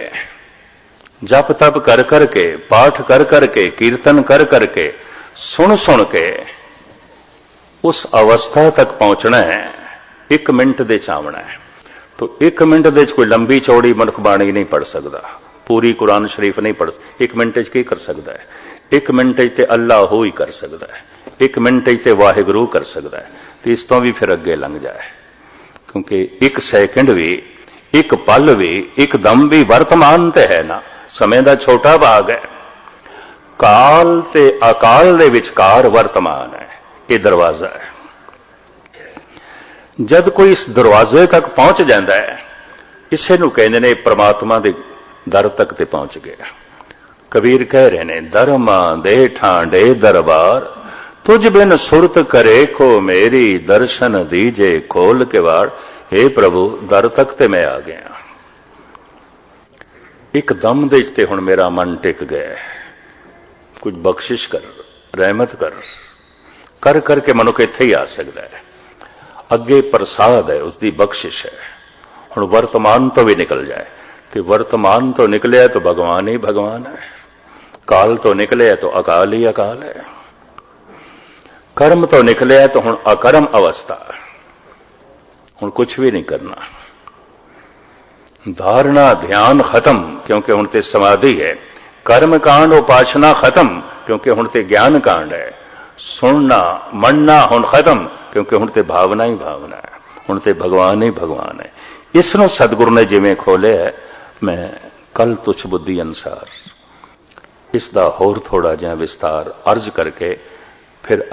जप तप कर करके, पाठ कर करके, कीर्तन कर करके, सुन सुन के उस अवस्था तक पहुंचना है। 1 मिनट दे चावना है। तो 1 मिनट दे कोई लंबी चौड़ी मनुख बाणी नहीं पढ़ सकता, पूरी कुरान शरीफ नहीं पढ़। 1 मिनट की कर सकता है? 1 मिनट ते अल्लाह हो ही कर सकता है, 1 मिनट ते वाहिगुरू कर सकता है। तो इस तो भी फिर अगे लंघ जाए, क्योंकि 1 सैकंड भी, 1 पल भी, 1 दम भी वर्तमान ते है ना। समय का छोटा भाग है। काल ते अकाल दे विचकार वर्तमान है, ये दरवाजा है। जद कोई इस दरवाजे तक पहुंच जाता है, इसे नूं कहंदे ने परमात्मा दे दर तक ते पहुंच गया। कबीर कह रहे ने, धर्मा दे ठांडे दरबार, तुझ बिन सुरत करे को मेरी, दर्शन दीजे खोल के वाड़। हे प्रभु, दर तक ते मैं आ गया। एक दम दे ते हुण मेरा मन टिक गया। कुछ बख्शिश कर, रहमत कर करके मनुख इत्थे ही आ सकता है। अगे प्रसाद है, उसकी बख्शिश है। हुण वर्तमान तो भी निकल जाए, तो वर्तमान तो निकलिया तो भगवान ही भगवान है। काल तो निकलिया तो अकाल ही अकाल है। कर्म तो निकलिया तो हुण अकर्म अवस्था, हुण कुछ भी नहीं करना। धारणा ध्यान खत्म, क्योंकि हुण ते समाधि है। कर्म कांड उपासना खत्म, क्योंकि हुण ते ज्ञान कांड है। सुनना मनना हुण खत्म, क्योंकि हुण ते भावना ही भावना है, हुण ते भगवान ही भगवान है। इसनों सतगुरु ने जिवें खोले है, मैं कल तुच्छ बुद्धि अनुसार इसका होर थोड़ा जिहा विस्तार अर्ज करके फिर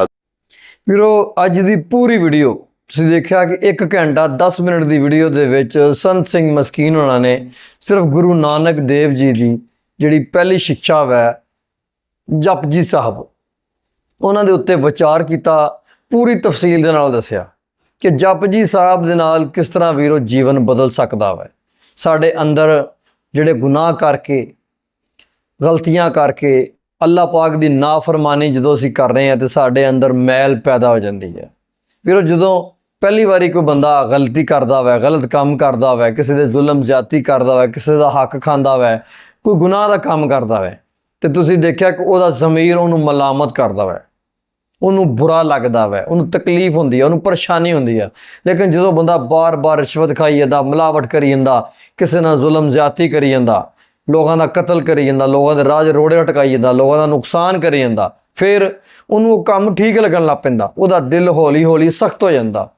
ਵੀਰੋ ਅੱਜ ਦੀ ਪੂਰੀ ਵੀਡੀਓ ਤੁਸੀਂ ਦੇਖਿਆ ਕਿ 1 ਘੰਟਾ 10 ਮਿੰਟ ਦੀ ਵੀਡੀਓ ਦੇ ਵਿੱਚ ਸੰਤ ਸਿੰਘ ਮਸਕੀਨ ਹੋਣਾ ਨੇ ਸਿਰਫ ਗੁਰੂ ਨਾਨਕ ਦੇਵ ਜੀ ਦੀ ਜਿਹੜੀ ਪਹਿਲੀ ਸਿੱਖਿਆ ਹੈ ਜਪਜੀ ਸਾਹਿਬ ਉਹਨਾਂ ਦੇ ਉੱਤੇ ਵਿਚਾਰ ਕੀਤਾ, ਪੂਰੀ ਤਫਸੀਲ ਦੇ ਨਾਲ ਦੱਸਿਆ ਕਿ ਜਪਜੀ ਸਾਹਿਬ ਦੇ ਨਾਲ ਕਿਸ ਤਰ੍ਹਾਂ ਵੀਰੋ ਜੀਵਨ ਬਦਲ ਸਕਦਾ ਹੈ। ਸਾਡੇ ਅੰਦਰ ਜਿਹੜੇ ਗੁਨਾਹ ਕਰਕੇ, ਗਲਤੀਆਂ ਕਰਕੇ, ਅੱਲਾਹ ਪਾਕ ਦੀ ਨਾਫਰਮਾਨੀ ਜਦੋਂ ਅਸੀਂ ਕਰ ਰਹੇ ਹਾਂ ਤੇ ਸਾਡੇ ਅੰਦਰ ਮੈਲ ਪੈਦਾ ਹੋ ਜਾਂਦੀ ਹੈ। ਵੀਰੋ ਜਦੋਂ ਪਹਿਲੀ ਵਾਰੀ ਕੋਈ ਬੰਦਾ ਗਲਤੀ ਕਰਦਾ ਹੋਵੇ, ਗਲਤ ਕੰਮ ਕਰਦਾ ਹੋਵੇ, ਕਿਸੇ ਦੇ ਜ਼ੁਲਮ ਜ਼ਿਆਦਤੀ ਕਰਦਾ ਹੋਵੇ, ਕਿਸੇ ਦਾ ਹੱਕ ਖਾਂਦਾ ਹੋਵੇ, ਕੋਈ ਗੁਨਾਹ ਦਾ ਕੰਮ ਕਰਦਾ ਹੋਵੇ ਤੇ ਤੁਸੀਂ ਦੇਖਿਆ ਕਿ ਉਹਦਾ ਜ਼ਮੀਰ ਉਹਨੂੰ ਮਲਾਮਤ ਕਰਦਾ ਹੋਵੇ, ਉਹਨੂੰ ਬੁਰਾ ਲੱਗਦਾ ਵੈ, ਉਹਨੂੰ ਤਕਲੀਫ ਹੁੰਦੀ ਹੈ, ਉਹਨੂੰ ਪਰੇਸ਼ਾਨੀ ਹੁੰਦੀ ਹੈ। ਲੇਕਿਨ ਜਦੋਂ ਬੰਦਾ ਬਾਰ-ਬਾਰ ਰਿਸ਼ਵਤ ਖਾਈ ਜਾਂਦਾ, ਮਿਲਾਵਟ ਕਰੀ ਜਾਂਦਾ, ਕਿਸੇ ਨਾਲ ਜ਼ੁਲਮ ਜ਼ਿਆਦਤੀ ਕਰੀ ਜਾਂਦਾ, ਲੋਕਾਂ ਦਾ ਕਤਲ ਕਰੀ ਜਾਂਦਾ, ਲੋਕਾਂ ਦੇ ਰਾਜ ਰੋੜੇ ਅਟਕਾਈ ਜਾਂਦਾ, ਲੋਕਾਂ ਦਾ ਨੁਕਸਾਨ ਕਰੀ ਜਾਂਦਾ, ਫਿਰ ਉਹਨੂੰ ਉਹ ਕੰਮ ਠੀਕ ਲੱਗਣ ਲੱਗ ਪੈਂਦਾ, ਉਹਦਾ ਦਿਲ ਹੌਲੀ ਹੌਲੀ ਸਖਤ ਹੋ ਜਾਂਦਾ।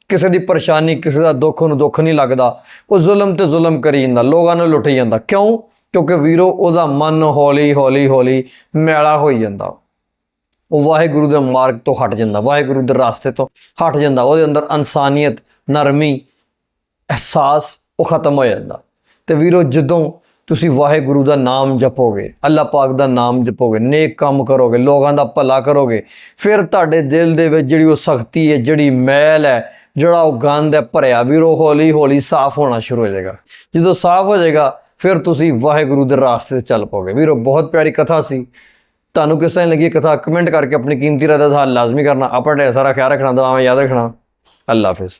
ਕਿਸੇ ਦੀ ਪਰੇਸ਼ਾਨੀ, ਕਿਸੇ ਦਾ ਦੁੱਖ ਉਹਨੂੰ ਦੁੱਖ ਨਹੀਂ ਲੱਗਦਾ, ਉਹ ਜ਼ੁਲਮ ਤੇ ਜ਼ੁਲਮ ਕਰੀ ਜਾਂਦਾ, ਲੋਕਾਂ ਨੂੰ ਲੁੱਟੀ ਜਾਂਦਾ। ਕਿਉਂ? ਕਿਉਂਕਿ ਵੀਰੋ ਉਹਦਾ ਮਨ ਹੌਲੀ ਹੌਲੀ ਹੌਲੀ ਮੈਲਾ ਹੋਈ ਜਾਂਦਾ, ਉਹ ਵਾਹਿਗੁਰੂ ਦੇ ਮਾਰਗ ਤੋਂ ਹਟ ਜਾਂਦਾ, ਵਾਹਿਗੁਰੂ ਦੇ ਰਾਸਤੇ ਤੋਂ ਹਟ ਜਾਂਦਾ। ਉਹਦੇ ਅੰਦਰ ਇਨਸਾਨੀਅਤ, ਨਰਮੀ, ਅਹਿਸਾਸ ਉਹ ਖਤਮ ਹੋ ਜਾਂਦਾ। ਤੇ ਵੀਰੋ ਜਦੋਂ ਤੁਸੀਂ ਵਾਹਿਗੁਰੂ ਦਾ ਨਾਮ ਜਪੋਗੇ, ਅੱਲਾਹ ਪਾਕ ਦਾ ਨਾਮ ਜਪੋਗੇ, ਨੇਕ ਕੰਮ ਕਰੋਗੇ, ਲੋਕਾਂ ਦਾ ਭਲਾ ਕਰੋਗੇ, ਫਿਰ ਤੁਹਾਡੇ ਦਿਲ ਦੇ ਵਿੱਚ ਜਿਹੜੀ ਉਹ ਸਖਤੀ ਹੈ, ਜਿਹੜੀ ਮੈਲ ਹੈ, ਜਿਹੜਾ ਉਹ ਗੰਦ ਹੈ ਭਰਿਆ, ਵੀਰੋ ਹੌਲੀ ਹੌਲੀ ਸਾਫ਼ ਹੋਣਾ ਸ਼ੁਰੂ ਹੋ ਜਾਏਗਾ। ਜਦੋਂ ਸਾਫ਼ ਹੋ ਜਾਏਗਾ ਫਿਰ ਤੁਸੀਂ ਵਾਹਿਗੁਰੂ ਦੇ ਰਾਸਤੇ 'ਤੇ ਚੱਲ ਪਾਓਗੇ। ਵੀਰੋ ਬਹੁਤ ਪਿਆਰੀ ਕਥਾ ਸੀ। ਤੁਹਾਨੂੰ ਕਿਸ ਤਰ੍ਹਾਂ ਲੱਗੀ ਕਥਾ? ਕਮੈਂਟ ਕਰਕੇ ਆਪਣੀ ਕੀਮਤੀ ਰਾਏ ਦਾ ਇਜ਼ਹਾਰ ਲਾਜ਼ਮੀ ਕਰਨਾ। ਆਪਣਾ ਸਾਰਾ ਖਿਆਲ ਰੱਖਣਾ, ਦੁਆਵਾਂ ਯਾਦ ਰੱਖਣਾ। ਅੱਲਾ ਹਾਫਿਜ਼।